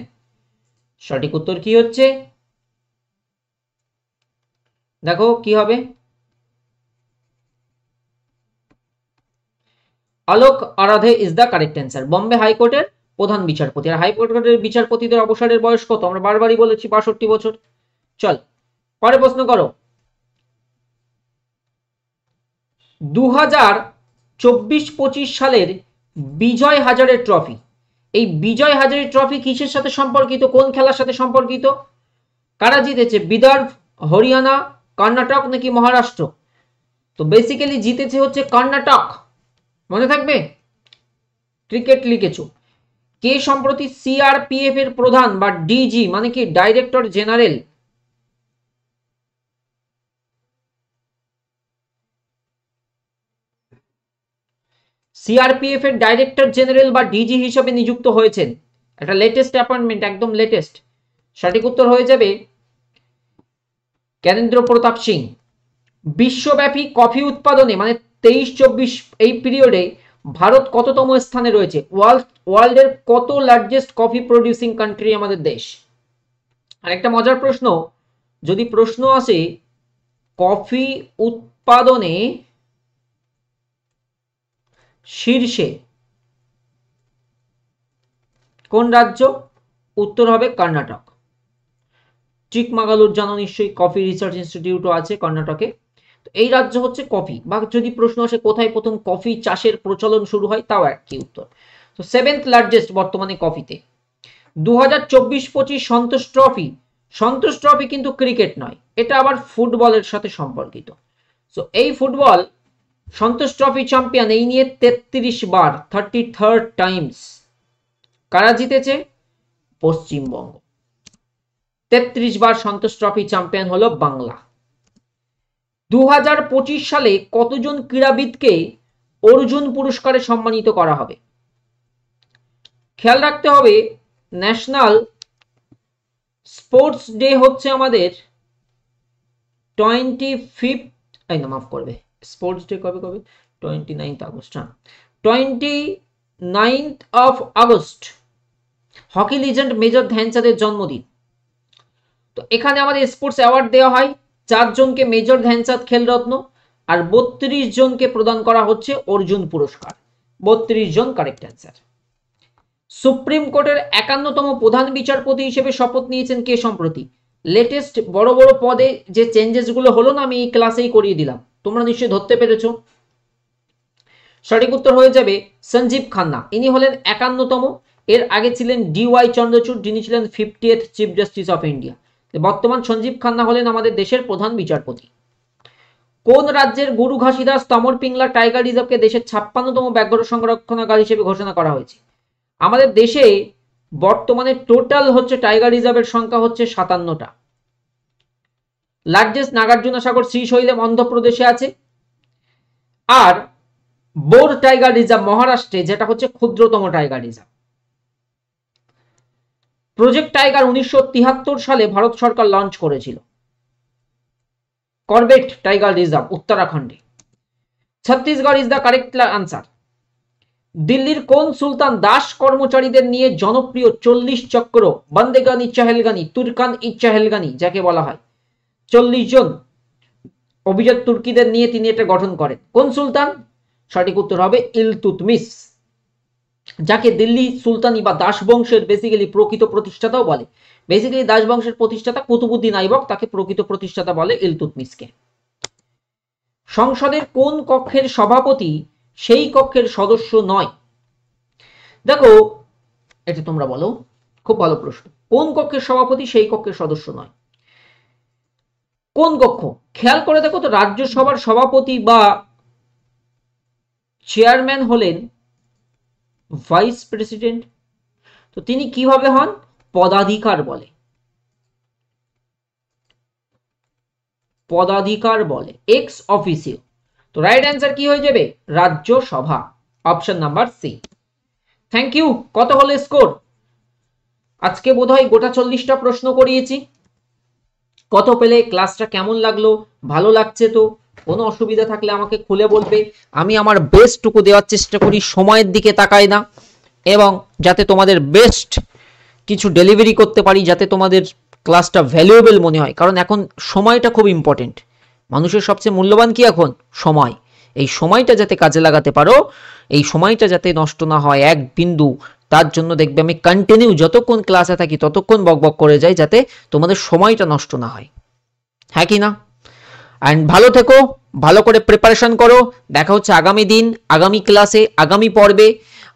সঠিক উত্তর কি হচ্ছে? দেখো কি হবে, Alok Aradhe is the correct answer. Bombay হাইকোর্টের প্রধান বিচারপতি। আর হাইকোর্টের বিচারপতিদের অবসরের বয়স কত? আমরা বারবারই বলেছি ৬২ বছর। চল পরে প্রশ্ন করো। 2024-25 সালের বিজয় হাজারে ট্রফি, এই বিজয় হাজারে ট্রফি কিসের সাথে সম্পর্কিত, কোন খেলার সাথে সম্পর্কিত? কারা জিতেছে? বিদর্ভ, হরিয়ানা, কর্ণাটক নাকি মহারাষ্ট্র? তো বেসিক্যালি জিতেছে হচ্ছে কর্ণাটক, মনে থাকবে। ক্রিকেট লিখেছো। কে সম্প্রতি সিআরপিএফ এর প্রধান বা ডিজি মানে কি ডাইরেক্টর জেনারেল, সিআরপিএফ এর ডাইরেক্টর জেনারেল বা ডিজি হিসেবে নিযুক্ত হয়েছেন? একটা লেটেস্ট অ্যাপয়েন্টমেন্ট, একদম লেটেস্ট। সঠিক উত্তর হয়ে যাবে জ্ঞানেন্দ্র প্রতাপ সিং। বিশ্বব্যাপী কফি উৎপাদনে মানে 23-24 এই পিরিয়ডে ভারত কততম স্থানে রয়েছে? ওয়ার্ল্ডের কত লার্জেস্ট কফি প্রডিউসিং কান্ট্রি আমাদের দেশ? আর একটা মজার প্রশ্ন, যদি প্রশ্ন আসে কফি উৎপাদনে শীর্ষে কোন রাজ্য? উত্তর হবে কর্ণাটক। চিকমাগালুর জানো নিশ্চয়ই, কফি রিসার্চ ইনস্টিটিউটও আছে কর্ণাটকে। তো এই রাজ্য হচ্ছে কফি। বা যদি প্রশ্ন আসে কোথায় প্রথম কফি চাষের প্রচলন শুরু হয়, তাও একই উত্তর। তো 7th লার্জেস্ট বর্তমানে কফিতে। 2024-25 সন্তোষ ট্রফি, সন্তোষ ট্রফি কিন্তু ক্রিকেট নয়, এটা আবার ফুটবলের সাথে সম্পর্কিত। সো এই ফুটবল সন্তোষ ট্রফি চ্যাম্পিয়ন এই নিয়ে 33 বার, 33rd টাইমস। কারা জিতেছে? পশ্চিমবঙ্গ। 33 বার সন্তোষ ট্রফি চ্যাম্পিয়ন হলো বাংলা। 2025 সালে কতজন ক্রীড়াবিদকে অর্জুন পুরস্কারে সম্মানিত করা হবে? খেয়াল রাখতে হবে ন্যাশনাল স্পোর্টস ডে হচ্ছে আমাদের 25th, মাফ করবে, স্পোর্টস ডে কবে কবে? 29th August. 29th of August hockey legend major ধ্যানচাঁদের জন্মদিন। তো এখানে আমাদের স্পোর্টস অ্যাওয়ার্ড দেওয়া হয় 4 জনকে মেজর ধ্যানচাঁদ খেলরত্ন, আর 32 জনকে প্রদান করা হচ্ছে অর্জুন পুরস্কার। 32 জন কারেক্ট অ্যান্সার। সুপ্রিম কোর্টের 51তম প্রধান বিচারপতি হিসেবে শপথ নিয়েছেন কে সম্প্রতি? লেটেস্ট বড় বড় পদে যে চেঞ্জেস গুলো হলো না, আমি এই ক্লাসেই করিয়ে দিলাম, তোমরা নিশ্চয়ই ধরতে পেরেছো। সঠিক উত্তর হয়ে যাবে সঞ্জীব খান্না, ইনি হলেন 51তম। এর আগে ছিলেন ডিওয়াই চন্দ্রচূড়, যিনি ছিলেন 50th chief justice of India. বর্তমান সঞ্জীব খান্না হলেন আমাদের দেশের প্রধান বিচারপতি। কোন রাজ্যের গুরু ঘাসিদাস তমর পিংলা টাইগার রিজার্ভকে দেশের 56তম ব্যাঘ্র সংরক্ষণাগার হিসেবে ঘোষণা করা হয়েছে? আমাদের দেশে বর্তমানে টোটাল হচ্ছে টাইগার রিজার্ভের সংখ্যা হচ্ছে 57টা। লার্জেস্ট নাগার্জুনা সাগর শ্রীশৈলম অন্ধ্রপ্রদেশে আছে, আর বোর টাইগার রিজার্ভ মহারাষ্ট্রে, যেটা হচ্ছে ক্ষুদ্রতম টাইগার রিজার্ভ। প্রজেক্ট টাইগার 1973 সালে ভারত সরকার লঞ্চ করেছিল। করবেট টাইগার রিজার্ভ উত্তরাখণ্ডে। Chhattisgarh is the correct answer. দিল্লির কোন সুলতান দাস কর্মচারীদের নিয়ে জনপ্রিয় 40 চক্র বন্দেগানি চাহেলগানি তুর্কান ই চাহেলগানি যাকে বলা হয়, 40 জন অভিজাত তুর্কিদের নিয়ে তিনি এটা গঠন করেন? কোন সুলতান? সঠিক উত্তর হবে ইলতুৎমিশ, যাকে দিল্লি সুলতানি বা দাস বংশের বেসিক্যালি প্রকৃত প্রতিষ্ঠাতাও বলে। বেসিক্যালি দাস বংশের প্রতিষ্ঠাতা কুতুবুদ্দিন আইবক, তাকে প্রকৃত প্রতিষ্ঠাতা বলে ইলতুৎমিশকে। সংসদের কোন কক্ষের সভাপতি সেই কক্ষের সদস্য নয়? দেখো এটা তোমরা বলো, খুব ভালো প্রশ্ন। কোন কক্ষের সভাপতি সেই কক্ষের সদস্য নয়? কোন কক্ষ? খেয়াল করে দেখো তো, রাজ্যসভার সভাপতি বা চেয়ারম্যান হলেন ভাইস প্রেসিডেন্ট। তো তিনি কিভাবে হন? পদাধিকার বলে, পদাধিকার বলে, এক্স অফিসিও। তো রাইট অ্যান্সার কি হয়ে যাবে? Rajya Sabha, option number C. Thank you. কত হলো স্কোর? আজকে বোধহয় গোটা 40টা প্রশ্ন করিয়েছি। কত পেলে? ক্লাসটা কেমন লাগলো? ভালো লাগছে তো? কোনো অসুবিধা থাকলে আমাকে খুলে বলবে। আমি আমার বেস্টটুকু দেওয়ার চেষ্টা করি, সময়ের দিকে তাকাই না, এবং যাতে তোমাদের বেস্ট কিছু ডেলিভারি করতে পারি, যাতে তোমাদের ক্লাসটা ভ্যালুয়েবল মনে হয়। কারণ এখন সময়টা খুব ইম্পর্টেন্ট। মানুষের সবচেয়ে মূল্যবান কি এখন? সময়। এই সময়টা যাতে কাজে লাগাতে পারো, এই সময়টা যাতে নষ্ট না হয় এক বিন্দু, তার জন্য দেখবে আমি কন্টিনিউ যতক্ষণ ক্লাসে থাকি ততক্ষণ বকবক করে যাই, যাতে তোমাদের সময়টা নষ্ট না হয়। হ্যাঁ কি না? অ্যান্ড ভালো থেকো, ভালো করে প্রিপারেশন করো। দেখা হচ্ছে আগামী দিন, আগামী ক্লাসে, আগামী পর্বে।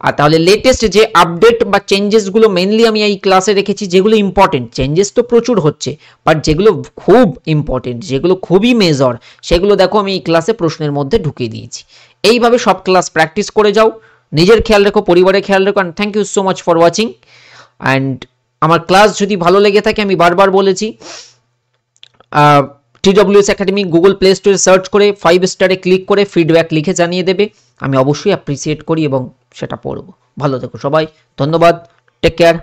আর তাহলে লেটেস্ট যে আপডেট বা চেঞ্জেসগুলো মেনলি আমি এই ক্লাসে রেখেছি, যেগুলো ইম্পর্টেন্ট, চেঞ্জেস তো প্রচুর হচ্ছে, বাট যেগুলো খুব ইম্পর্টেন্ট, যেগুলো খুবই মেজর, সেগুলো দেখো আমি এই ক্লাসে প্রশ্নের মধ্যে ঢুকিয়ে দিয়েছি। এইভাবে সব ক্লাস প্র্যাকটিস করে যাও, নিজের খেয়াল রেখো, পরিবারের খেয়াল রেখো। And thank you so much for watching. And আমার ক্লাস যদি ভালো লেগে থাকে, আমি বারবার বলেছি, TWS একাডেমি গুগল প্লে স্টোরে সার্চ করে 5 স্টারে ক্লিক করে ফিডব্যাক লিখে জানিয়ে দেবে। আমি অবশ্যই অ্যাপ্রিসিয়েট করি এবং সেটা পড়ব। ভালো থেকো সবাই, ধন্যবাদ, টেক কেয়ার।